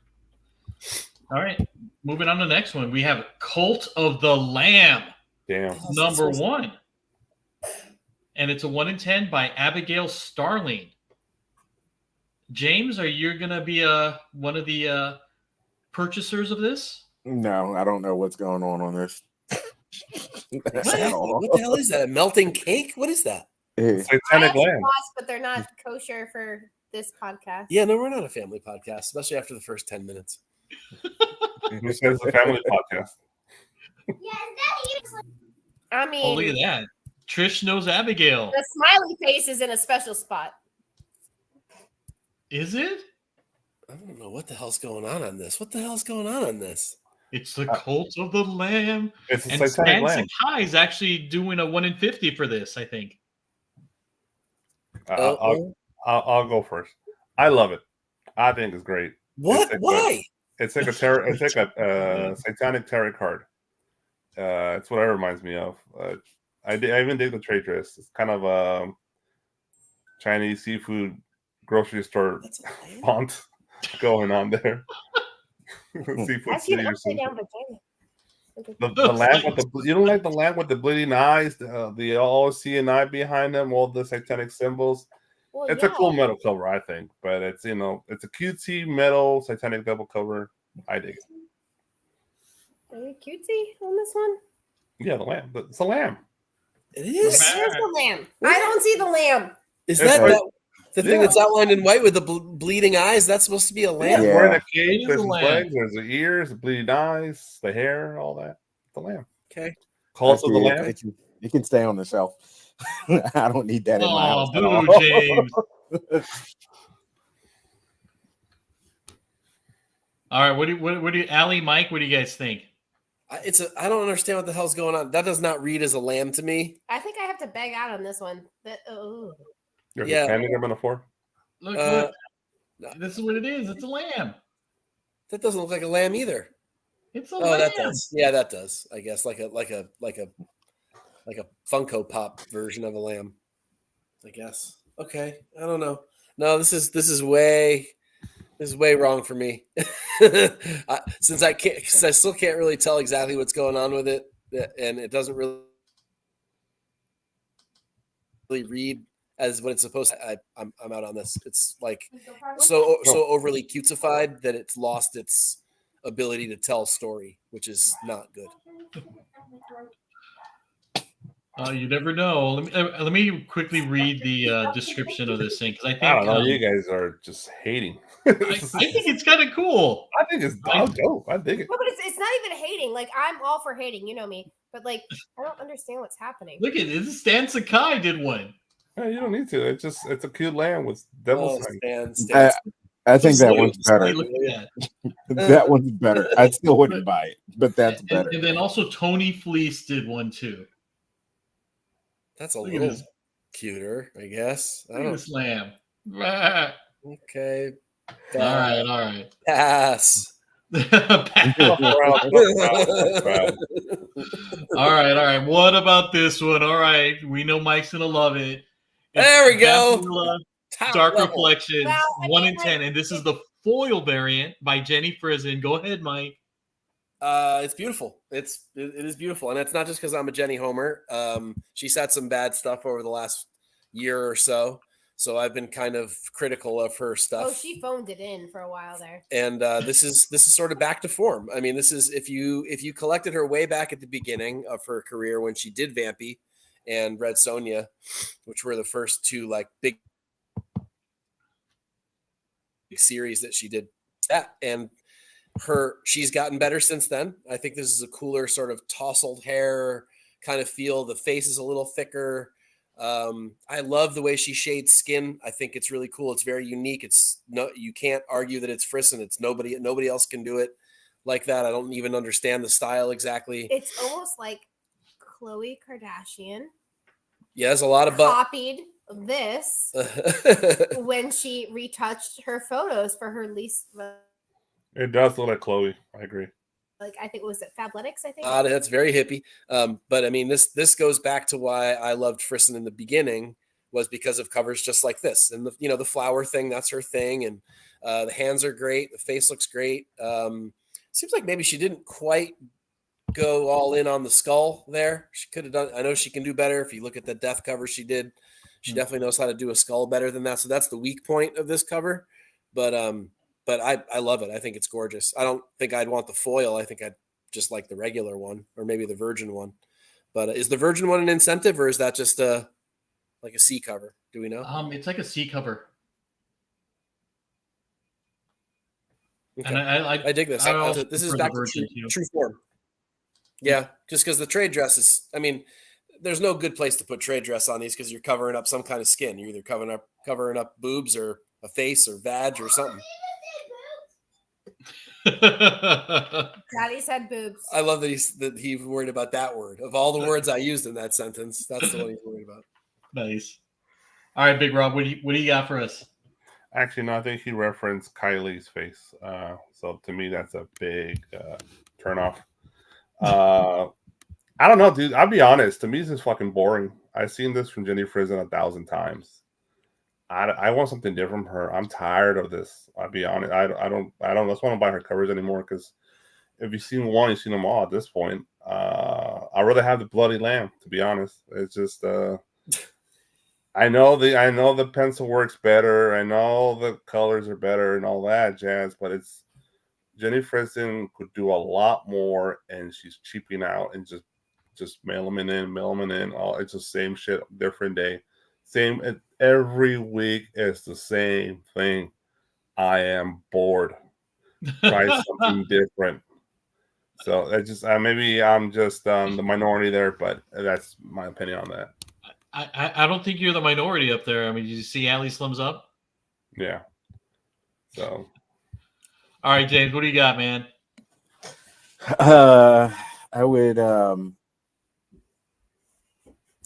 All right. Moving on to the next one. We have Cult of the Lamb, damn. number 1. And it's a 1 in 10 by Abigail Starling. James, are you going to be one of the purchasers of this? No, I don't know what's going on this. What the hell is that? A melting cake? What is that? Eh, I Satanic have some Lamb. thoughts, but they're not kosher for this podcast. Yeah, no, we're not a family podcast, especially after the first 10 minutes. Who says it's a family podcast? Yeah, is that I Oh, mean, look at that. Trish knows Abigail. the smiley face is in a special spot. Is it? I don't know what the hell's going on this. What the hell's going on this? It's the Cult of the Lamb. It's a And Satanic Stan Lamb. Sakai is actually doing a 1 in 50 for this, I think. I'll go first. I love it. I think it's great. What? It's like Why? It's like a satanic tarot card. It's what it reminds me of. I even dig the trade dress. It's kind of a Chinese seafood grocery store That's a lamb? font going on there. Seafood I see an City or upside down something. vagina. The lamb with the you don't like the lamb with the bleeding eyes, the all seeing eye behind them, all the satanic symbols. Well, It's a cool metal cover, I think, but it's it's a cutesy metal satanic double cover. I dig it. Are you cutesy on this one? Yeah, the lamb. It's a lamb. It Where's is. the lamb? I don't see the lamb. Is It's that like- the thing that's outlined in white with the bleeding eyes? That's supposed to be a lamb? It's Yeah. wearing a It cape. is There's a his lamb. legs. There's the ears, the bleeding eyes, the hair, all that. The lamb. Okay. Cult of the actually, lamb. it can stay on the shelf. I don't need that in my Oh, house at boo, all. James. All right, what do you, Allie, Mike? What do you guys think? I don't understand what the hell's going on. That does not read as a lamb to me. I think I have to beg out on this one. You're Yeah. handing them on the floor. Look, Uh, look. This is what it is. It's a lamb. That doesn't look like a lamb either. It's a Oh, lamb. that does. Yeah, that does. I guess like a Funko Pop version of a lamb. I guess. Okay. I don't know. No, this is way wrong for me. Since I still can't really tell exactly what's going on with it, and it doesn't really read as what it's supposed to. I'm out on this. It's like so overly cutesified that it's lost its ability to tell story, which is not good. You never know. Let me quickly read the description of this thing because I think I don't know. You guys are just hating. I think it's kind of cool. I think it's dope. I dig it. No, but it's not even hating. Like, I'm all for hating. You know me. But, like, I don't understand what's happening. Look at this. Stan Sakai did one. Yeah, you don't need to. It's a cute lamb with devil signs. I think that Look one's at- better. look at that. That one's better. I still wouldn't buy it, but that's And, better. and then also Tony Fleece did one too. That's a Look at little this. cuter, I guess. I Look at don't. this lamb. Ah. Okay. All right. Pass. All right. What about this one? All right. We know Mike's going to love it. It's There we go. Vampula Top Dark level. Reflections, Wow, I 1 in can't 10. And this is the foil variant by Jenny Frizen. Go ahead, Mike. It's beautiful. It is beautiful, and it's not just because I'm a Jenny Homer. She's had some bad stuff over the last year or so, so I've been kind of critical of her stuff. Oh, she phoned it in for a while there. And this is sort of back to form. I mean, this is if you collected her way back at the beginning of her career when she did Vampy and Red Sonja, which were the first two like big series that she did. That and she's gotten better since then. I think this is a cooler sort of tousled hair kind of feel. The face is a little thicker. I love the way she shades skin. I think it's really cool. It's very unique. You can't argue that it's Frisson. It's nobody else can do it like that. I don't even understand the style exactly. It's almost like Khloe Kardashian. Yeah, there's a lot of copied this when she retouched her photos for her least. It does look like Khloe. I agree. Like I think was it Fabletics? I think that's very hippie. But I mean, this goes back to why I loved Frisson in the beginning, was because of covers just like this, and the flower thing, that's her thing, and the hands are great, the face looks great. Seems like maybe she didn't quite go all in on the skull there. She could have done. I know she can do better. If you look at the death cover she did, she definitely knows how to do a skull better than that. So that's the weak point of this cover. But I love it. I think it's gorgeous. I don't think I'd want the foil. I think I'd just like the regular one, or maybe the Virgin one. But is the Virgin one an incentive, or is that just like a C cover? Do we know? It's like a C cover. Okay. And I dig this. This is back to true form. Yeah, just because the trade dress is, I mean, there's no good place to put trade dress on these because you're covering up some kind of skin. You're either covering up boobs or a face or vag or something. Daddy said boobs. I love that he's worried about that word. Of all the words I used in that sentence, that's the one he's worried about. Nice. All right, Big Rob, what do you got for us? Actually, no, I think he referenced Kylie's face. So to me, that's a big turnoff. I don't know, dude. I'll be honest. To me, this is fucking boring. I've seen this from Jenny Frisson 1,000 times. I want something different from her. I'm tired of this. I'll be honest. I don't. That's why I don't buy her covers anymore. Because if you've seen one, you've seen them all at this point. I'd rather have the Bloody Lamb. To be honest, it's just. I know the pencil works better. I know the colors are better and all that jazz. But it's Jenny Frisson could do a lot more, and she's cheaping out and just mail them in. All it's the same shit, different day. Same every week. It's the same thing. I am bored. Try something different. So I just maybe I'm just the minority there, but that's my opinion on that. I don't think you're the minority up there. I mean, did you see Ali Slims up? Yeah. So. All right, James, what do you got, man? I would.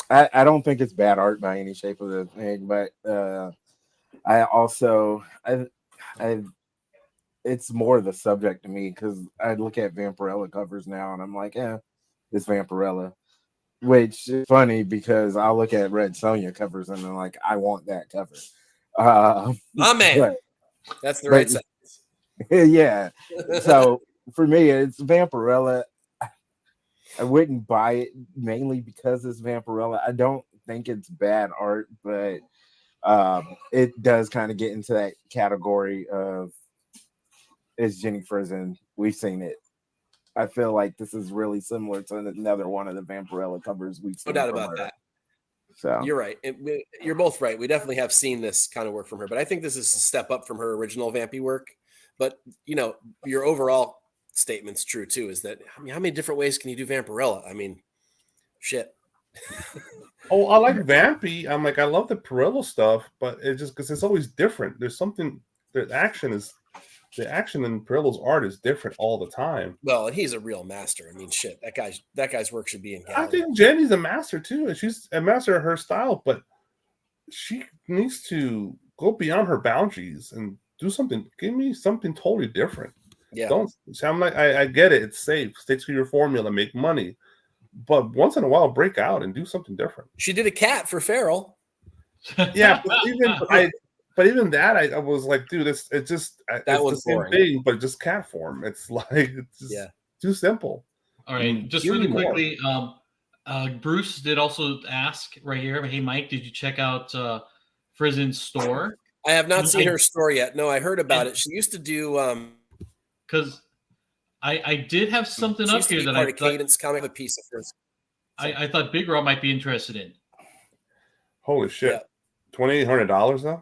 I don't think it's bad art by any shape of the thing, but I also it's more the subject to me because I look at Vampirella covers now and I'm like, it's Vampirella, which is funny because I look at Red Sonja covers and I'm like, I want that cover. My man, that's the right sentence. Yeah. So for me, it's Vampirella. I wouldn't buy it mainly because it's Vampirella. I don't think it's bad art, but it does kind of get into that category of it's Jenny Frisson. We've seen it. I feel like this is really similar to another one of the Vampirella covers we've seen. No doubt about that. So you're right. You're both right. We definitely have seen this kind of work from her, but I think this is a step up from her original Vampy work. But your overall statement's true too. Is that how many different ways can you do Vampirella? I mean, shit. Oh, I like Vampy. I'm like, I love the Pirello stuff, but it's just because it's always different. There's something. The action in Pirello's art is different all the time. Well, and he's a real master. I mean, shit. That guy's work should be in gallery. I think Jenny's a master too. She's a master of her style, but she needs to go beyond her boundaries and do something. Give me something totally different. Yeah. Don't. I'm like, I get it. It's safe. Stick to your formula. Make money. But once in a while, break out and do something different. She did a cat for Farrell. Yeah, but even that, I was like, dude, it's just that was the same thing, but just cat form. It's like it's just too simple. All right, just really quickly, Bruce did also ask right here. Hey, Mike, did you check out Frisson's store? I have not seen her store yet. No, I heard about it. She used to do because I did have something up here that I thought Cadence comic a piece of hers. I thought Big Rob might be interested in. Holy shit. $2,800 though?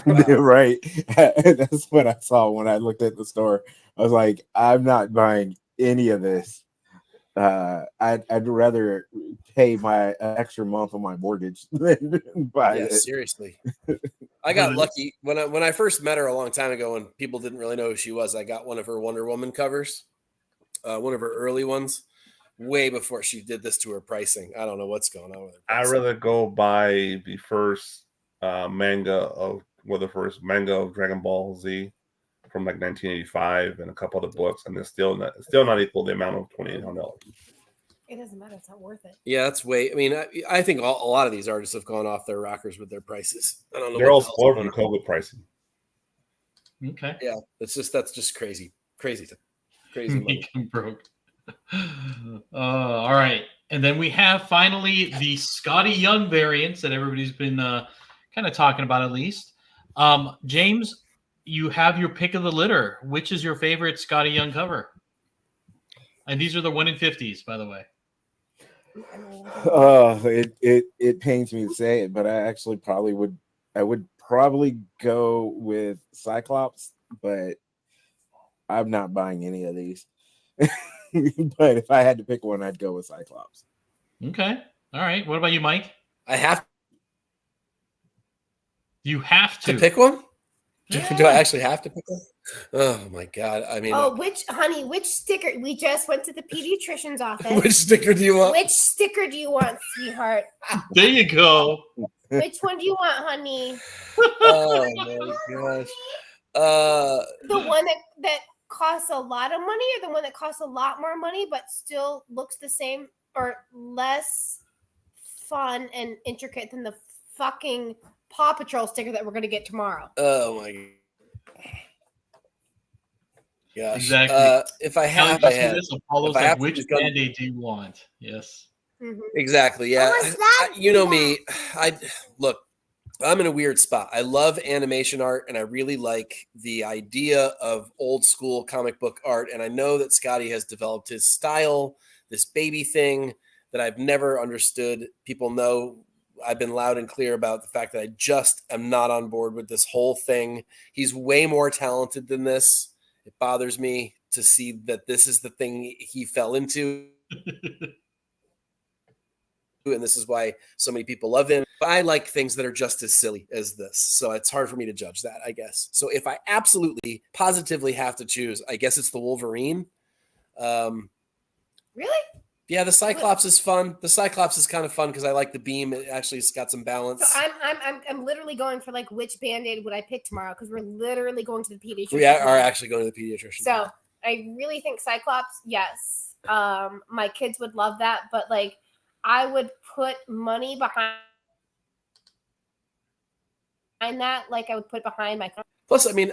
Right. That's what I saw when I looked at the store. I was like, I'm not buying any of this. I'd rather pay my extra month on my mortgage than buy Yeah, it. seriously. I got lucky when I first met her a long time ago, when people didn't really know who she was. I got one of her Wonder Woman covers, one of her early ones, way before she did this to her pricing. I don't know what's going on with her I'd pricing. rather go buy the first the first manga of Dragon Ball Z from like 1985 and a couple other books, and it's still not equal the amount of $2,800. It doesn't matter. It's not worth it. Yeah, that's way. I mean, I think a lot of these artists have gone off their rockers with their prices. I don't know. They're all what the hell's spoiled from going on. COVID pricing. Okay. Yeah, that's just crazy money. Make him broke. All right. And then we have finally the Scotty Young variants that everybody's been kind of talking about, at least. James, you have your pick of the litter. Which is your favorite Scotty Young cover? And these are the 1 in 50s, by the way. It pains me to say it, but I would probably go with Cyclops, but I'm not buying any of these. But if I had to pick one, I'd go with Cyclops. Okay. All right. What about you, Mike? I have You have to to pick one. Yeah. Do I actually have to pick one? Oh my god! I mean, which sticker? We just went to the pediatrician's office. which sticker do you want? Which sticker do you want, sweetheart? There you go. Which one do you want, honey? Oh my gosh! The one that costs a lot of money, or the one that costs a lot more money but still looks the same or less fun and intricate than the fucking Paw Patrol sticker that we're gonna get tomorrow? Oh my gosh! Exactly. If I Now have, you I see have. this, Apollo's if I like, have to which just go- Band-Aid do you want? Yes. Mm-hmm. Exactly. Yeah. How was that? You know me. Look. I'm in a weird spot. I love animation art, and I really like the idea of old school comic book art. And I know that Scotty has developed his style, this baby thing that I've never understood. People know I've been loud and clear about the fact that I just am not on board with this whole thing. He's way more talented than this. It bothers me to see that this is the thing he fell into. And this is why so many people love him. But I like things that are just as silly as this. So it's hard for me to judge that, I guess. So if I absolutely, positively have to choose, I guess it's the Wolverine. Really? Yeah, the Cyclops is fun. The Cyclops is kind of fun because I like the beam. It actually has got some balance. So I'm literally going for like which Band-Aid would I pick tomorrow, because we're literally going to the pediatrician. We are actually going to the pediatrician. So I really think Cyclops, yes. My kids would love that, but like I would put money behind that, like I would put behind my. Plus, I mean,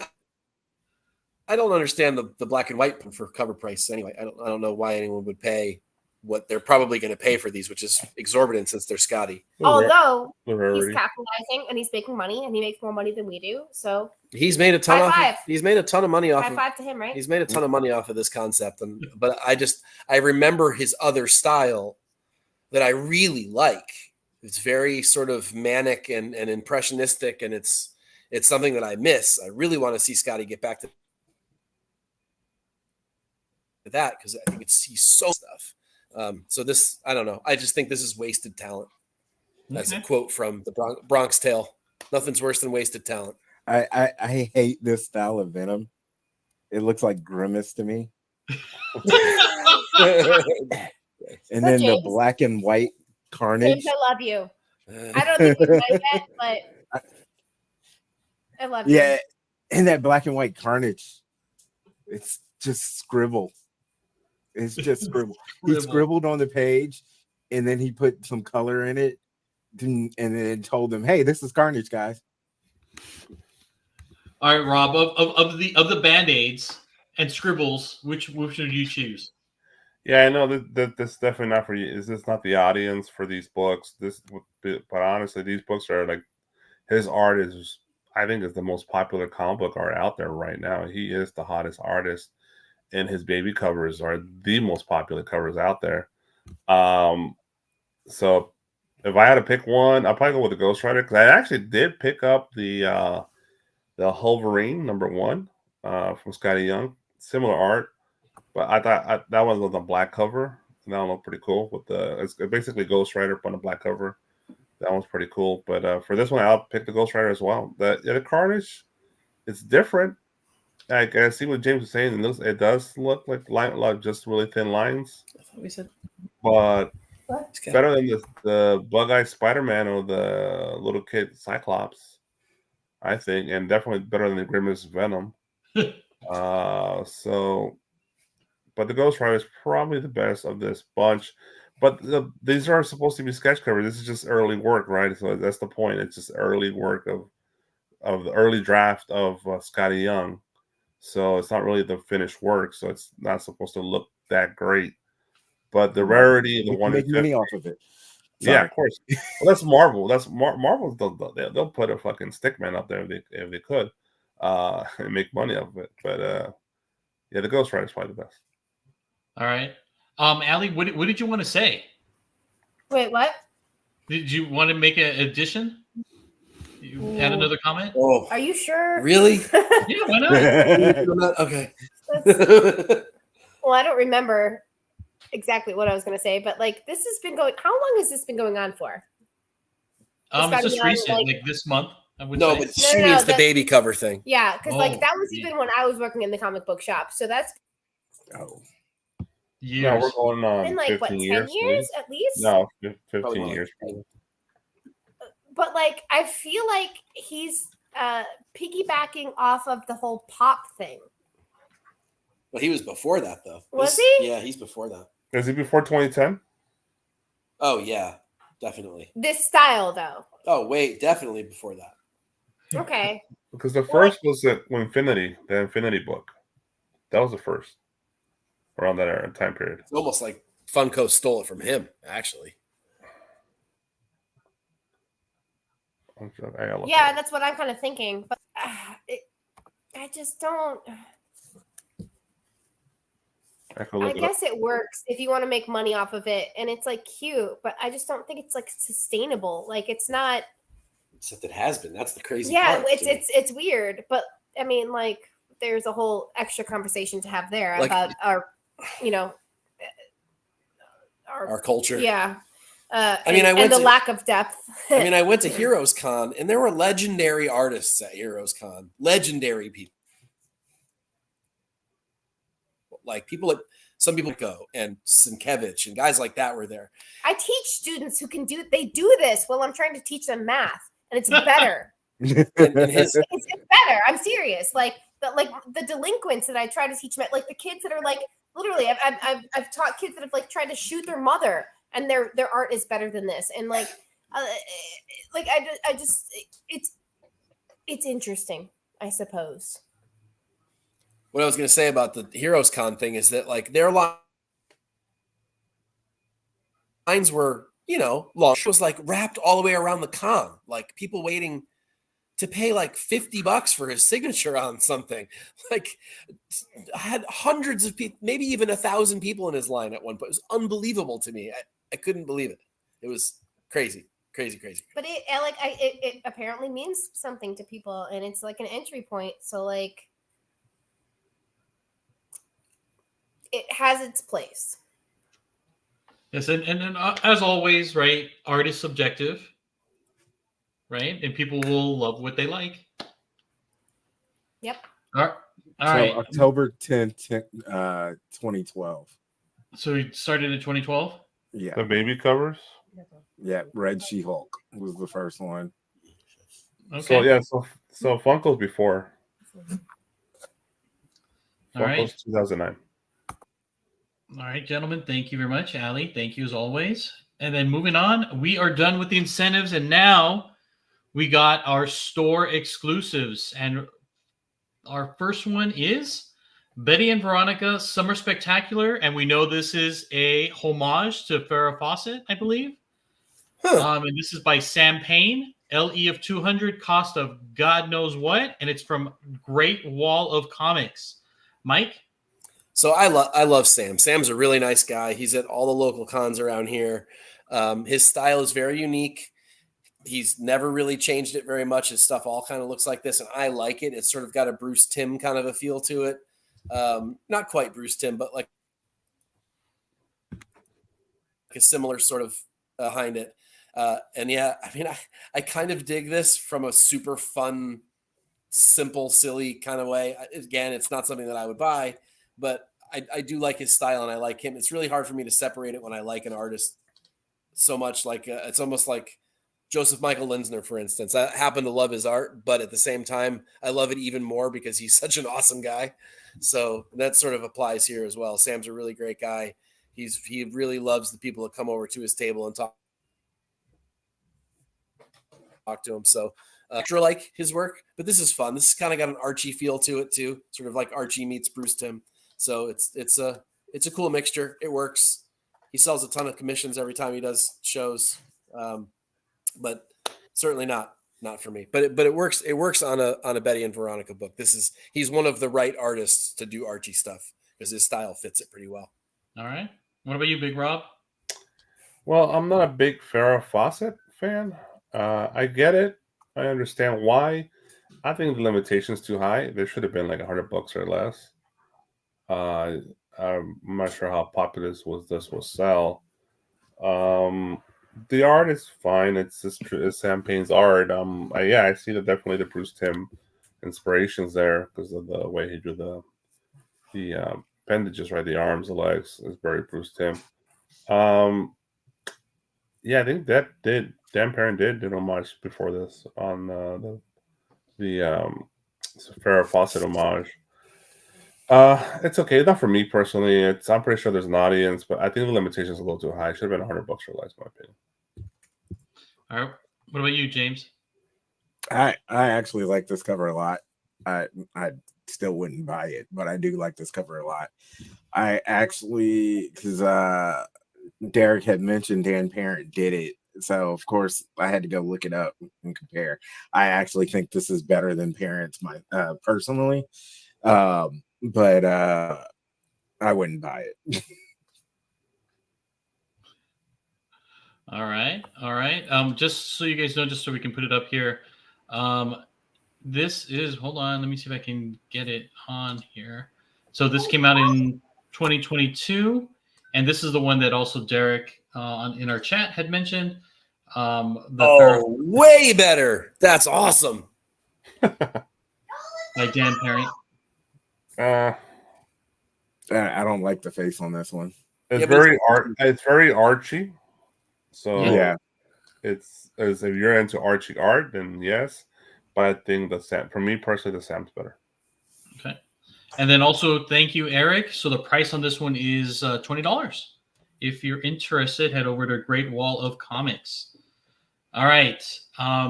I don't understand the black and white for cover price anyway. I don't know why anyone would pay what they're probably going to pay for these, which is exorbitant since they're Scotty. Although The he's rarity. capitalizing and he's making money, and he makes more money than we do. So He's made a ton High off. five. He's made a ton of money off. high five to him, right? He's made a ton of money off of this concept, but I remember his other style that I really like. It's very sort of manic and impressionistic, and it's something that I miss. I really want to see Scotty get back to that because I think he's so stuff. So this, I don't know. I just think this is wasted talent. That's a quote from the Bronx Tale. Nothing's worse than wasted talent. I hate this style of Venom. It looks like Grimace to me. And then the James. black and white Carnage. James, I love you. I don't think we've met yet, but I love you. Yeah, and that black and white Carnage. It's just scribble. It's just scribble. He scribbled on the page, and then he put some color in it, and then told them, "Hey, this is Carnage, guys." All right, Rob. Of the Band-Aids and scribbles, which would you choose? Yeah, I know that this is definitely not for you. Is this not the audience for these books? But honestly, these books are like, his art is, I think, is the most popular comic book art out there right now. He is the hottest artist, and his baby covers are the most popular covers out there. So if I had to pick one, I'd probably go with the Ghost Rider because I actually did pick up the Wolverine #1 from Scotty Young. Similar art, but I thought that one was on the black cover. That one looked pretty cool with it's basically Ghost Rider on the black cover. That one's pretty cool. But for this one, I'll pick the Ghost Rider as well. The Carnage, it's different. I see what James was saying. It does look like just really thin lines. I thought we said But What? better than the Bug-Eyed Spider-Man or the little kid Cyclops, I think, and definitely better than the Grimace Venom. But the Ghost Rider is probably the best of this bunch. But these are supposed to be sketch covers. This is just early work, right? So that's the point. It's just early work of the early draft of Scotty Young. So it's not really the finished work. So it's not supposed to look that great. But the rarity of the You can one make money off of it. yeah, Sorry. of course. Well, that's Marvel. Marvel. They'll put a fucking stickman up there if they could, and make money off of it. But yeah, the Ghost Rider is probably the best. All right. Allie, what did you want to say? Wait, what? Did you want to make an addition? You add another comment? Oh, Are you sure? really? Yeah, why not? Okay. Well, I don't remember exactly what I was going to say, but like this has been going. How long has this been going on for? It's just Young, recent, like this month. I would No, say. but she No, means the that- baby cover thing. Yeah, because Oh, like that was yeah. even when I was working in the comic book shop. So that's Oh. No, years. we're going on been like 15 what 10 years. years at least. No, Probably 15 more. years. Probably. But like I feel like he's piggybacking off of the whole pop thing. Well, he was before that, though. Was he? Yeah, he's before that. Is it before 2010? Oh, yeah, definitely. This style though. Oh, wait, definitely before that. Okay. Because the first was the Infinity book. That was the first around that era time period. It's almost like Funko stole it from him, actually. I gotta look Yeah, it that's what I'm kind of thinking. But I just don't. up. I could look I it up. guess it works if you want to make money off of it, and it's like cute. But I just don't think it's like sustainable. Like it's not. Except it has been. That's the crazy Yeah, part. it's weird. But I mean, like, there's a whole extra conversation to have there Like- about our, our culture. Yeah. I mean, I and went the to- lack of depth. I mean, I went to Heroes Con, and there were legendary artists at Heroes Con. Legendary people. Like some people go, and Sienkiewicz and guys like that were there. I teach students who can do this while I'm trying to teach them math, and it's better. And his, It's better. I'm serious. Like the delinquents that I try to teach, like the kids that are like literally, I've taught kids that have like tried to shoot their mother, and their art is better than this. And like I just it's interesting, I suppose. what I was going to say about the Heroes Con thing is that like their lines were, long. It was like wrapped all the way around the con, like people waiting to pay like $50 for his signature on something. Like I had hundreds of people, maybe even 1,000 people in his line at one point. It was unbelievable to me. I couldn't believe it. It was crazy. But it apparently means something to people, and it's like an entry point. So like it has its place. Yes, and as always, right? Art is subjective, right? And people will love what they like. Yep. All So right. October 10th, 2012. So we started in 2012. Yeah. The baby covers. Yeah. Red She-Hulk was the first one. Okay. So Funko's before. All right. Funko's 2009. All right, gentlemen. Thank you very much, Allie. Thank you as always. And then moving on, we are done with the incentives, and now we got our store exclusives. And our first one is Betty and Veronica Summer Spectacular, and we know this is a homage to Farrah Fawcett, I believe. Huh. And this is by Sam Payne, LE of 200, cost of God knows what, and it's from Great Wall of Comics. Mike? So I love Sam. Sam's a really nice guy. He's at all the local cons around here. His style is very unique. He's never really changed it very much. His stuff all kind of looks like this, and I like it. It's sort of got a Bruce Timm kind of a feel to it. Not quite Bruce Timm, but like a similar sort of behind it. And yeah, I mean, I kind of dig this from a super fun, simple, silly kind of way. Again, it's not something that I would buy, but I do like his style and I like him. It's really hard for me to separate it when I like an artist so much. Like it's almost like Joseph Michael Linsner, for instance. I happen to love his art, but at the same time, I love it even more because he's such an awesome guy. So that sort of applies here as well. Sam's a really great guy. He really loves the people that come over to his table and talk to him. So extra like his work, but this is fun. This has kind of got an Archie feel to it too, sort of like Archie meets Bruce Timm. So it's a cool mixture. It works. He sells a ton of commissions every time he does shows. But certainly not for me. But it works. It works on a Betty and Veronica book. He's one of the right artists to do Archie stuff because his style fits it pretty well. All right. What about you, Big Rob? Well, I'm not a big Farrah Fawcett fan. I get it. I understand why. I think the limitation's too high. There should have been like $100 or less. I'm not sure how popular this will sell. The art is fine. It's Sam Payne's art. I see definitely the Bruce Timm inspirations there because of the way he drew the appendages, right? The arms, the legs is very Bruce Timm. Yeah, I think Dan Perrin did homage before this on the Farrah Fawcett homage. It's okay. Not for me personally. I'm pretty sure there's an audience, but I think the limitation is a little too high. It should have been $100 or less, in my opinion. All right. What about you, James? I actually like this cover a lot. I still wouldn't buy it, but I do like this cover a lot. I actually, because Derek had mentioned Dan Parent did it, so of course I had to go look it up and compare. I actually think this is better than Parent's, personally, but I wouldn't buy it. All right. Just so you guys know, just so we can put it up here. This is, hold on, let me see if I can get it on here. So this came out in 2022, and this is the one that also Derek in our chat had mentioned. Way better. That's awesome. By Dan Parent. I don't like the face on this one. It's It's very Archie. So yeah, it's if you're into Archie art, then yes. But I think for me personally, the Sam's better. Okay. And then also, thank you, Eric. So the price on this one is $20. If you're interested, head over to Great Wall of Comics. All right.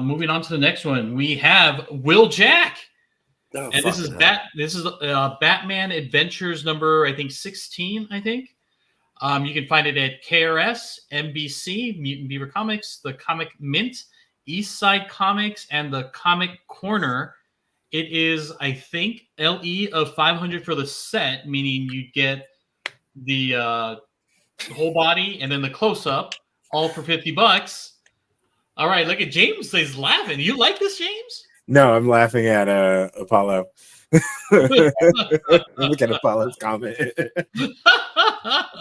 Moving on to the next one, we have Will Jack. Oh, and this is Batman Adventures number, I think, 16, I think. You can find it at KRS, NBC, Mutant Beaver Comics, the Comic Mint, East Side Comics, and the Comic Corner. It is, I think, LE of 500 for the set, meaning you get the whole body and then the close-up, all for $50. All right, look at James. He's laughing. You like this, James? No, I'm laughing at Apollo. Look at Apollo's comment.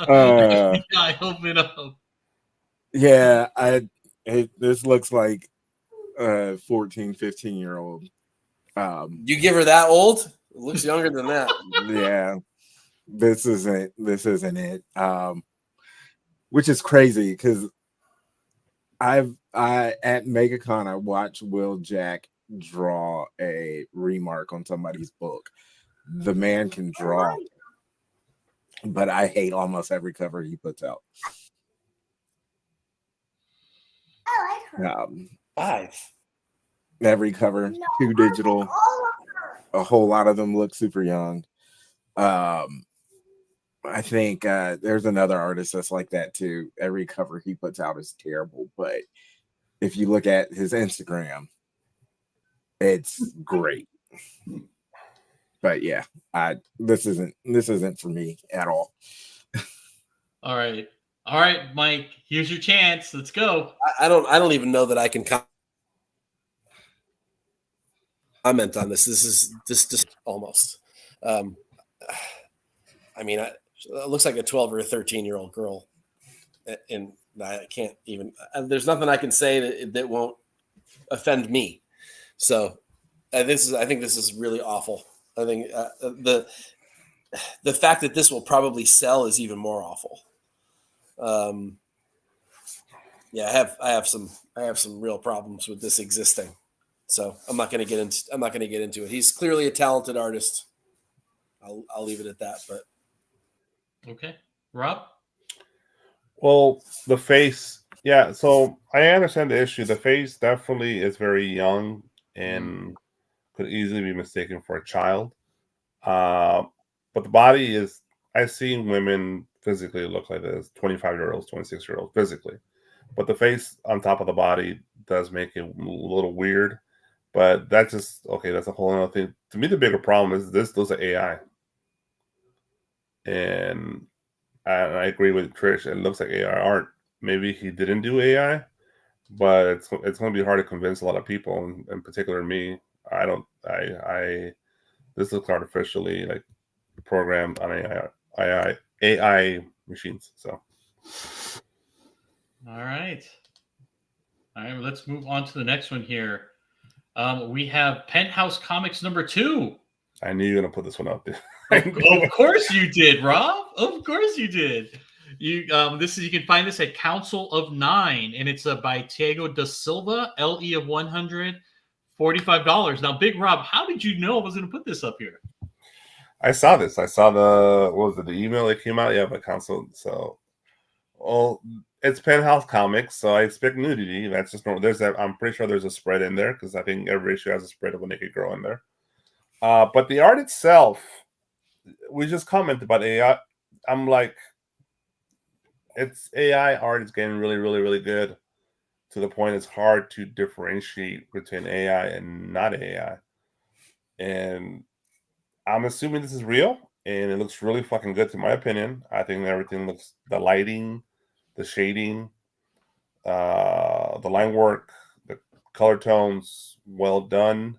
I hope it up. Yeah, this looks like a 14, 15-year-old. You give her that old? It looks younger than that. Yeah, this isn't it. Which is crazy because I at MegaCon I watched Will Jack draw a remark on somebody's book. The man can draw, but I hate almost every cover he puts out. I like her. 5. Every cover, too digital. All of her. A whole lot of them look super young. I think there's another artist that's like that too. Every cover he puts out is terrible, but if you look at his Instagram, it's great. But yeah, this isn't for me at all. All right. All right, Mike. Here's your chance. Let's go. I don't even know that I can comment on this. This is just almost. I mean, it looks like a 12 or a 13-year-old girl, and I can't even. There's nothing I can say that won't offend me. So, I think this is really awful. I think the fact that this will probably sell is even more awful. Yeah, I have some real problems with this existing. So I'm not going to get into it. He's clearly a talented artist. I'll leave it at that. But okay, Rob. Well, the face, yeah. So I understand the issue. The face definitely is very young and could easily be mistaken for a child. But the body is. I've seen women physically look like this: 25-year-olds, 26-year-olds physically. But the face on top of the body does make it a little weird. But that's just okay. That's a whole other thing. To me, the bigger problem is those are AI, and I agree with Trish. It looks like AI art. Maybe he didn't do AI, but it's going to be hard to convince a lot of people, in particular me. I don't. I this looks artificially like programmed on AI machines. So. All right. Well, let's move on to the next one here. We have Penthouse Comics #2. I knew you were going to put this one out there. Of course you did, Rob. Of course you did. You can find this at Council of 9, and it's by Tiago da Silva, LE of $145. Now, Big Rob, how did you know I was going to put this up here? I saw this. I saw the email that came out? Yeah, by Council. So, well, it's Penthouse Comics, so I expect nudity. That's just normal. I'm pretty sure there's a spread in there because I think every issue has a spread of a naked girl in there. But the art itself, we just commented about AI. I'm like, it's AI art is getting really, really, really good to the point it's hard to differentiate between AI and not AI. And I'm assuming this is real, and it looks really fucking good to my opinion. I think everything looks, the lighting, the shading, the line work, the color tones, well done.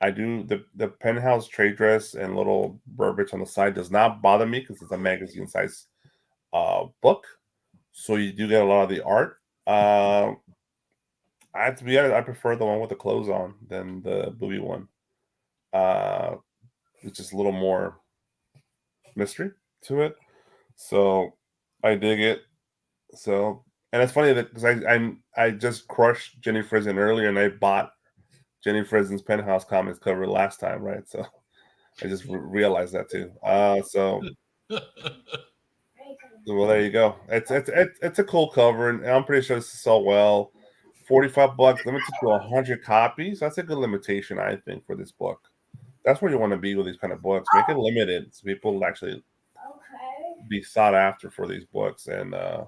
I do the Penthouse trade dress and little verbiage on the side does not bother me because it's a magazine size book, so you do get a lot of the art. I have to be honest, I prefer the one with the clothes on than the booby one. It's just a little more mystery to it, so I dig it. So, and it's funny that because I just crushed Jenny Frison earlier, and I bought Jenny Frison's Penthouse Comics cover last time, right? So I just realized that too. So well, there you go. It's a cool cover, and I'm pretty sure this is sold well. $45, limited to 100 copies. That's a good limitation, I think, for this book. That's where you want to be with these kind of books. Make it limited so people will actually be sought after for these books. And I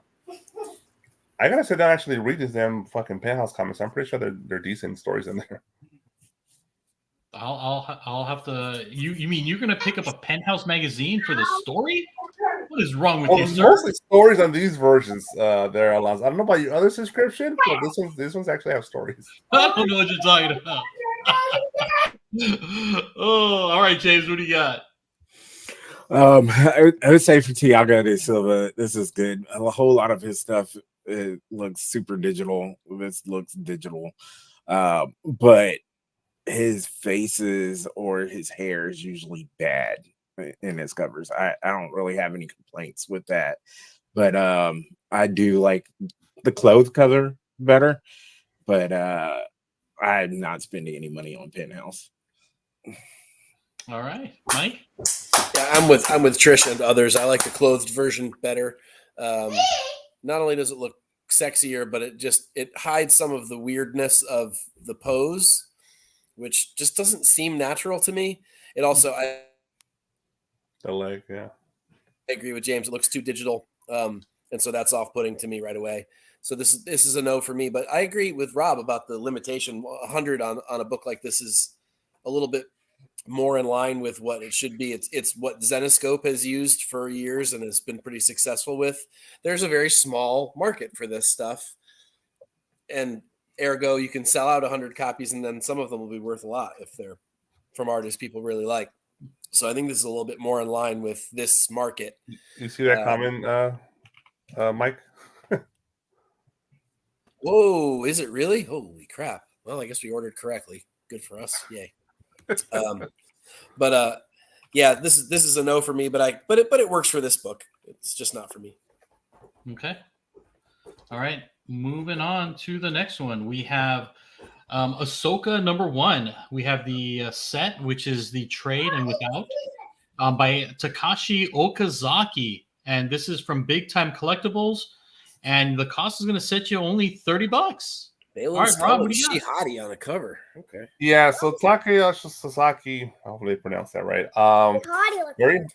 gotta sit down and actually read these damn fucking Penthouse Comics. I'm pretty sure they're decent stories in there. I'll have to. You mean you're gonna pick up a Penthouse magazine for the story? What is wrong with you, sir? Mostly stories on these versions. There, Alonso. I don't know about your other subscription, but this one's actually have stories. I don't know what you're talking about. Oh, all right, James. What do you got? I would say for Tiago de Silva, this is good. A whole lot of his stuff looks super digital. This looks digital, but his faces or his hair is usually bad in his covers. I don't really have any complaints with that, but I do like the clothes cover better. But I'm not spending any money on Penthouse. All right, Mike. Yeah, I'm with Trish and others. I like the clothed version better. Not only does it look sexier, but it hides some of the weirdness of the pose, which just doesn't seem natural to me. It also, The leg, yeah. I agree with James. It looks too digital, and so that's off-putting to me right away. So this is a no for me. But I agree with Rob about the limitation. 100 on a book like this is a little bit more in line with what it should be. It's what Zenoscope has used for years and has been pretty successful with. There's a very small market for this stuff, and ergo, you can sell out 100 copies, and then some of them will be worth a lot if they're from artists people really like. So I think this is a little bit more in line with this market. You see that comment, Mike? Whoa, is it really? Holy crap. Well, I guess we ordered correctly. Good for us. Yay. Yeah, this is a no for me, but it works for this book. It's just not for me. Okay. All right. Moving on to the next one. We have Ahsoka #1. We have the set, which is the trade and without, by Takashi Okazaki. And this is from Big Time Collectibles. And the cost is going to set you only $30. Balin All right, Rob, what do you got? Shihadi on the cover. Okay. Yeah, so Takashi Sasaki, hopefully I pronounced that right.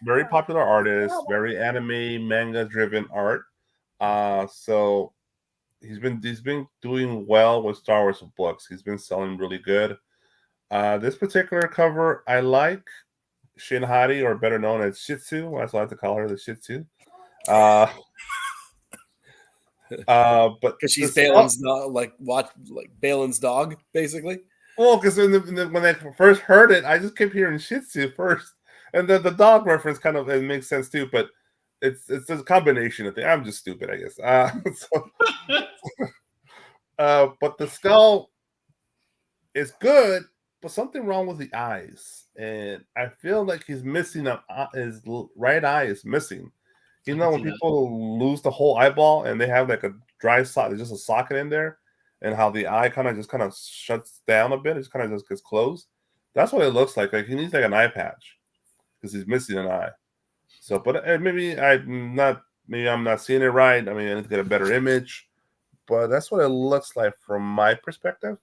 Very popular artist, very anime, manga driven art. So he's been doing well with Star Wars books. He's been selling really good. This particular cover, I like Shinhari, or better known as Shih Tzu. That's what I like to call her, the Shih Tzu. But because she's Balin's Balin's dog, basically. Well, because when I first heard it, I just kept hearing Shih Tzu first, and then the dog reference kind of, it makes sense too. But it's a combination of things. I'm just stupid, I guess. But the skull is good, but something wrong with the eyes, and I feel like he's missing his right eye is missing. You know, when people lose the whole eyeball and they have like a dry socket, there's just a socket in there, and how the eye kind of shuts down a bit, it kind of just gets closed. That's what it looks like. Like he needs like an eye patch because he's missing an eye. So, but maybe I'm not seeing it right. I mean, I need to get a better image, but that's what it looks like from my perspective.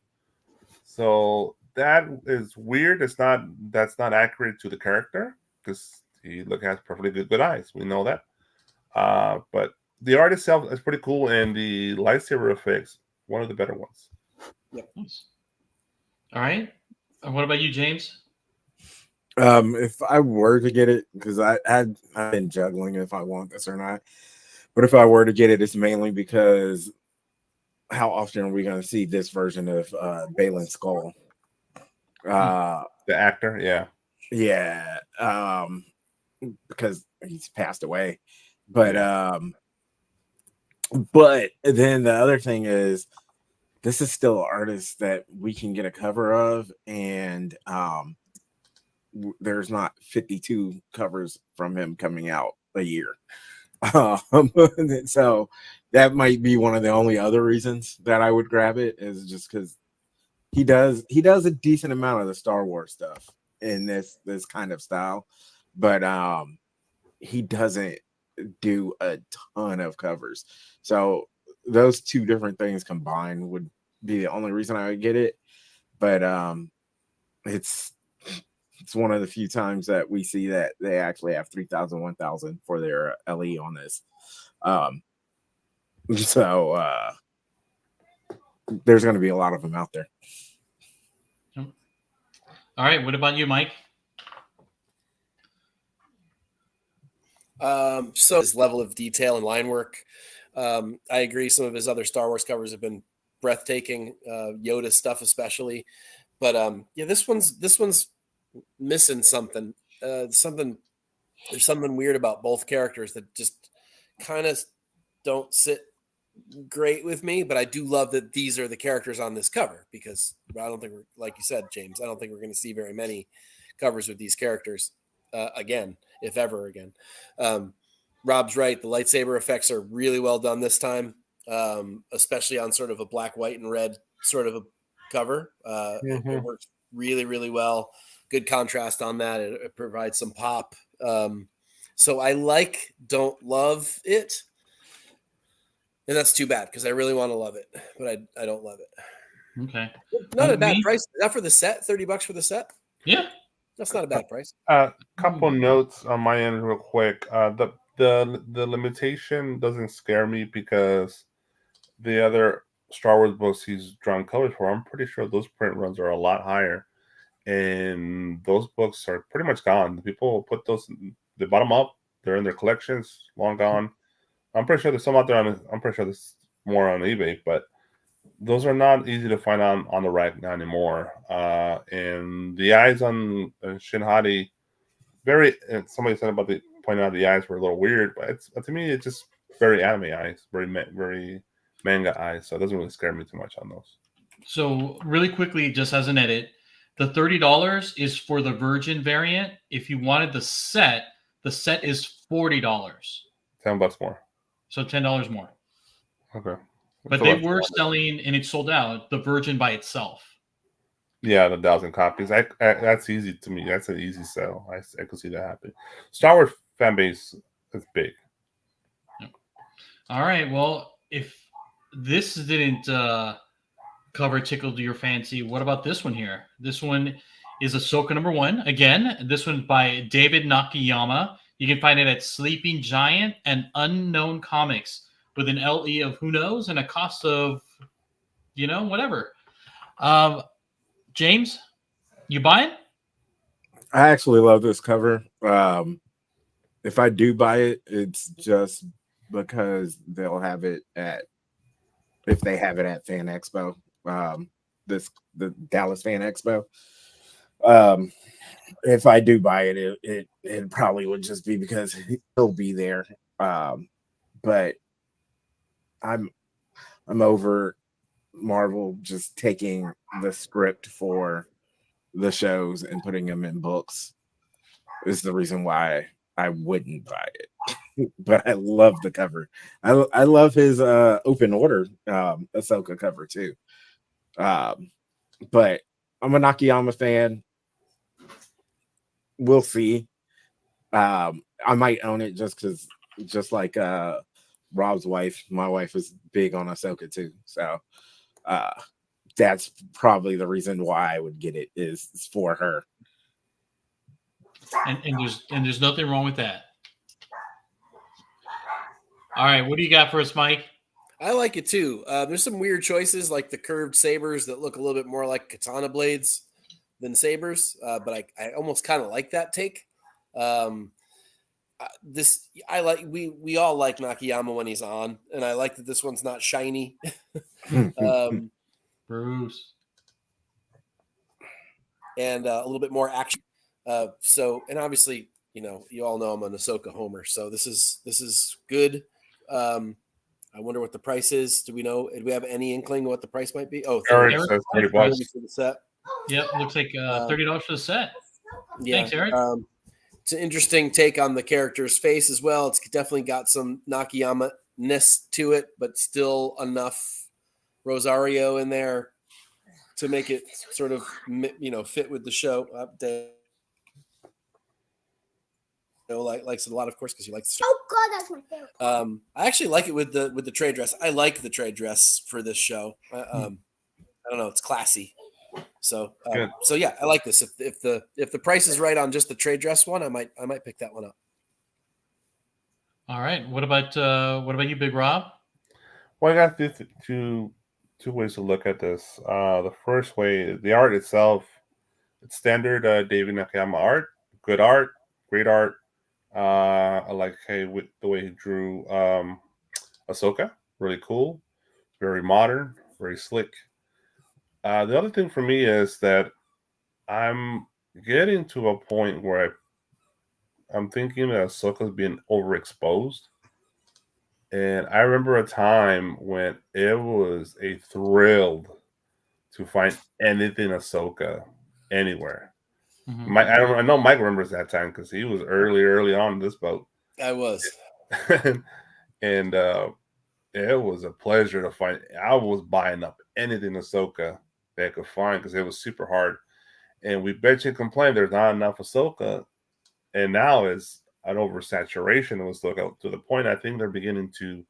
So that is weird. That's not accurate to the character because he has perfectly good eyes. We know that. But the art itself is pretty cool, and the lightsaber effects, one of the better ones. Yep. Nice. All right. What about you, James? If I were to get it, because I've been juggling if I want this or not, but if I were to get it, it's mainly because how often are we going to see this version of Balin Skull? The actor, yeah, because he's passed away. But then the other thing is, this is still an artist that we can get a cover of, and there's not 52 covers from him coming out a year. So that might be one of the only other reasons that I would grab it, is just because he does a decent amount of the Star Wars stuff in this kind of style, but he doesn't do a ton of covers. So those two different things combined would be the only reason I would get it. But it's one of the few times that we see that they actually have 3,000, 1,000 for their LE on this. So there's going to be a lot of them out there. All right. What about you, Mike? So his level of detail and line work, I agree. Some of his other Star Wars covers have been breathtaking, Yoda stuff especially. But yeah, this one's missing something. There's something weird about both characters that just kind of don't sit great with me. But I do love that these are the characters on this cover, because I don't think like you said, James, I don't think we're going to see very many covers with these characters again, if ever again. Rob's right. The lightsaber effects are really well done this time, especially on sort of a black, white, and red sort of a cover. It works really, really well. Good contrast on that. It provides some pop. So I don't love it. And that's too bad, because I really want to love it, but I don't love it. Okay. Not a bad price. Is that for the set? $30 for the set? Yeah. That's not a bad price. Couple notes on my end real quick. The limitation doesn't scare me, because the other Star Wars books he's drawn colors for, I'm pretty sure those print runs are a lot higher. and those books are pretty much gone. People put those, they bought them up. They're in their collections, long gone. I'm pretty sure there's some out there. I'm pretty sure there's more on eBay, but those are not easy to find on the rack now anymore. And the eyes on Shinhadi, somebody said about pointing out the eyes were a little weird, but it's to me it's just very anime eyes, very manga eyes. So it doesn't really scare me too much on those. So really quickly, just as an edit, the $30 is for the Virgin variant. If you wanted the set is $40. $10 more. So $10 more. Okay. But So they that's were $100. selling, and it sold out, the Virgin by itself. Yeah, the 1,000 copies. That's easy to me. That's an easy sell. I could see that happen. Star Wars fan base is big. All right. Well, if this didn't cover tickled your fancy, what about this one here? This one is Ahsoka #1. Again, this one's by David Nakayama. You can find it at Sleeping Giant and Unknown Comics with an LE of who knows and a cost of, whatever. James, you buying? I actually love this cover. If I do buy it, it's just because they'll have it if they have it at Fan Expo, the Dallas Fan Expo. If I do buy it, it probably would just be because he'll be there. But I'm over Marvel just taking the script for the shows and putting them in books is the reason why I wouldn't buy it. But I love the cover. I love his Open Order Ahsoka cover too. But I'm a Nakayama fan. We'll see. I might own it just like Rob's wife. My wife is big on Ahsoka too. So that's probably the reason why I would get it is for her. And there's nothing wrong with that. All right, what do you got for us, Mike? I like it too. There's some weird choices like the curved sabers that look a little bit more like katana blades than sabers, but I almost kind of like that take. We all like Nakayama when he's on, and I like that this one's not shiny. Bruce. And a little bit more action. And obviously, you all know I'm an Ahsoka homer, so this is good. I wonder what the price is. Do we have any inkling what the price might be? Oh, Eric Eric, says $30 for the set. Yep, looks like $30 for the set. Yeah. Thanks, Eric. It's an interesting take on the character's face as well. It's definitely got some Nakayama-ness to it, but still enough Rosario in there to make it sort of fit with the show. Likes it a lot, of course, because you like the show. Oh God, that's my favorite. I actually like it with the trade dress. I like the trade dress for this show. I don't know, it's classy. So yeah, I like this. If the price is right on just the trade dress one, I might pick that one up. All right. What about you, Big Rob? Well, I got two ways to look at this. The first way, the art itself, it's standard David Nakayama art, good art, great art. I like the way he drew Ahsoka, really cool, very modern, very slick. The other thing for me is that I'm getting to a point where I'm thinking that Ahsoka's being overexposed. And I remember a time when it was a thrill to find anything Ahsoka anywhere. Mm-hmm. I know Mike remembers that time because he was early on this boat. I was. And it was a pleasure to find. I was buying up anything Ahsoka that I could find because it was super hard. And we bet you complain there's not enough Ahsoka. And now it's an oversaturation of Ahsoka to the point I think they're beginning to,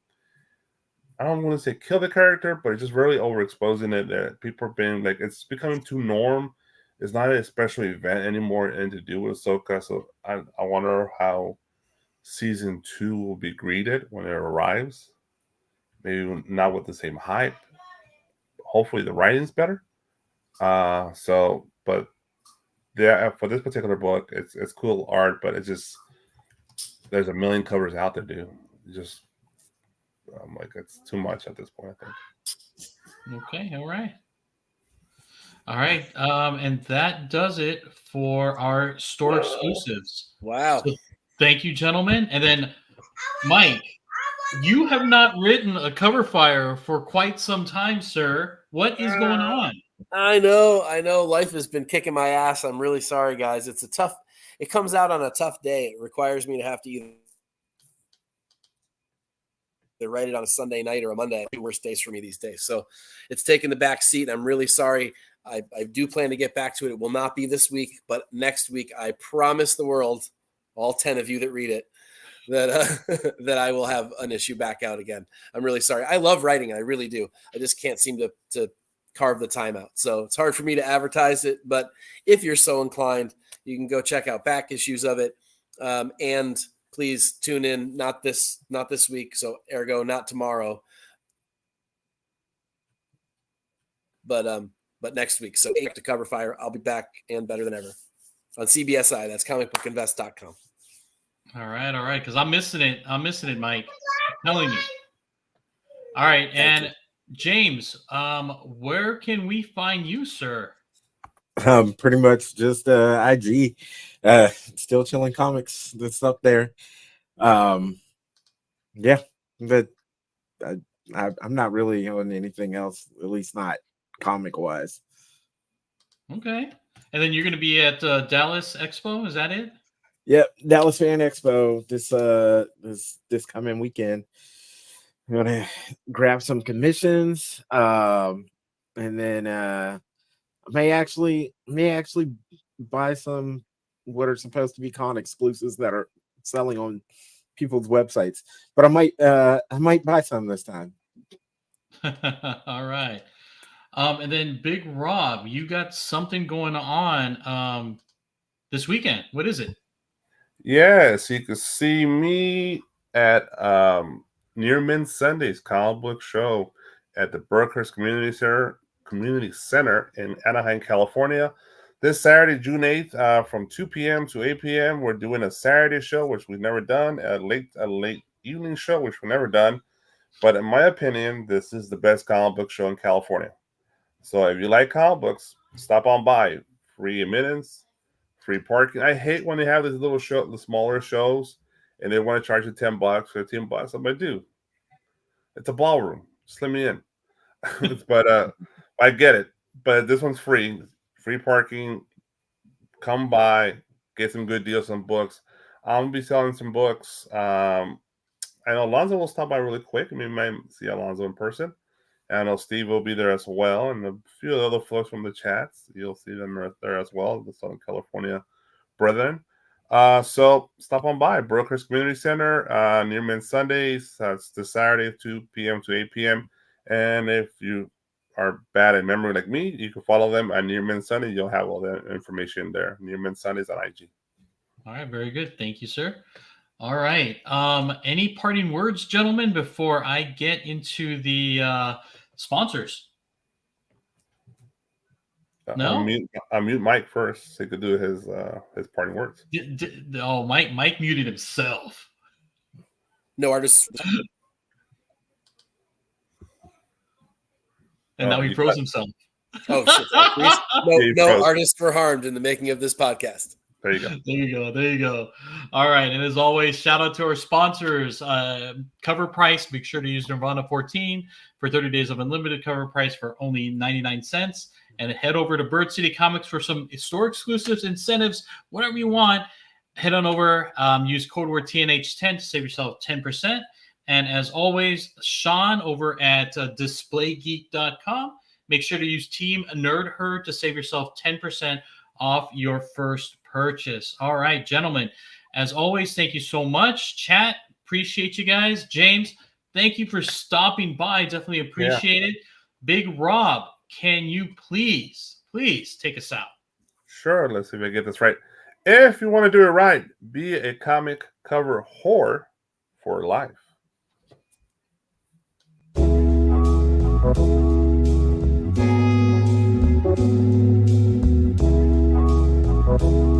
I don't want to say kill the character, but it's just really overexposing it. That people are being like, it's becoming too norm. It's not a special event anymore and to do with Ahsoka. So I wonder how season 2 will be greeted when it arrives. Maybe not with the same hype. Hopefully the writing's better. But for this particular book, it's cool art, but it's just there's a million covers out there, dude. Just I'm like it's too much at this point, I think. Okay, all right. All right. And that does it for our store exclusives. Wow. So thank you, gentlemen. And then Mike, you have not written a cover fire for quite some time, sir. What is going on? I know. Life has been kicking my ass. I'm really sorry, guys. It comes out on a tough day. It requires me to have to either write it on a Sunday night or a Monday. The worst days for me these days. So it's taken the back seat. I'm really sorry. I do plan to get back to it. It will not be this week, but next week, I promise the world, all 10 of you that read it, that that I will have an issue back out again. I'm really sorry. I love writing. I really do. I just can't seem to carve the time out. So it's hard for me to advertise it, but if you're so inclined, you can go check out back issues of it. And please tune in, not this week. So ergo not tomorrow, but next week. So to cover fire, I'll be back and better than ever on CBSI. That's comicbookinvest.com. All right. Because I'm missing it. Mike. I'm telling you. All right. And James, where can we find you, sir? Pretty much just IG. Still Chilling Comics. That's up there. Yeah, but I'm not really on anything else, at least not comic wise. Okay. And then you're going to be at Dallas Expo. Is that it? Yep, Dallas Fan Expo this coming weekend. I'm gonna grab some commissions, and then I may actually buy some what are supposed to be con exclusives that are selling on people's websites. But I might buy some this time. All right. And then Big Rob, you got something going on this weekend. What is it? Yes, you can see me at Near Mint Sunday's comic book show at the Berkhurst Community Center in Anaheim, California. This Saturday, June 8th, from 2 p.m. to 8 p.m., we're doing a Saturday show, which we've never done, a late evening show, which we've never done. But in my opinion, this is the best comic book show in California. So if you like comic books, stop on by. Free admittance, free parking. I hate when they have these little the smaller shows, and they want to charge you $10, $15. I'm like, dude, it's a ballroom. Just let me in. But I get it. But this one's free parking. Come by, get some good deals on books. I'm gonna be selling some books. I know Alonzo will stop by really quick. I mean, you might see Alonzo in person. And I know Steve will be there as well, and a few other folks from the chats. You'll see them right there as well, the Southern California brethren. So stop on by Brokers Community Center near Mint Sundays. That's this Saturday, 2 p.m. to 8 p.m. And if you are bad at memory like me, you can follow them at Near Mint Sunday. You'll have all the information there. Near Mint Sundays on IG. All right, very good. Thank you, sir. All right. Any parting words, gentlemen, before I get into the sponsors? No? I'll mute Mike first so he could do his parting words. Mike muted himself. No artists. And now he froze himself. Oh, shit. No artists were harmed in the making of this podcast. There you go. There you go. All right. And as always, shout out to our sponsors. Cover price. Make sure to use Nirvana 14 for 30 days of unlimited cover price for only 99 cents. And head over to Bird City Comics for some store exclusives, incentives, whatever you want. Head on over. Use code word TNH10 to save yourself 10%. And as always, Sean over at displaygeek.com. Make sure to use Team NerdHerd to save yourself 10% off your first purchase. All right, gentlemen. As always, thank you so much. Chat, appreciate you guys. James, thank you for stopping by. Definitely appreciate it. Big Rob, can you please take us out? Sure. Let's see if I get this right. If you want to do it right, be a comic cover whore for life. Bye.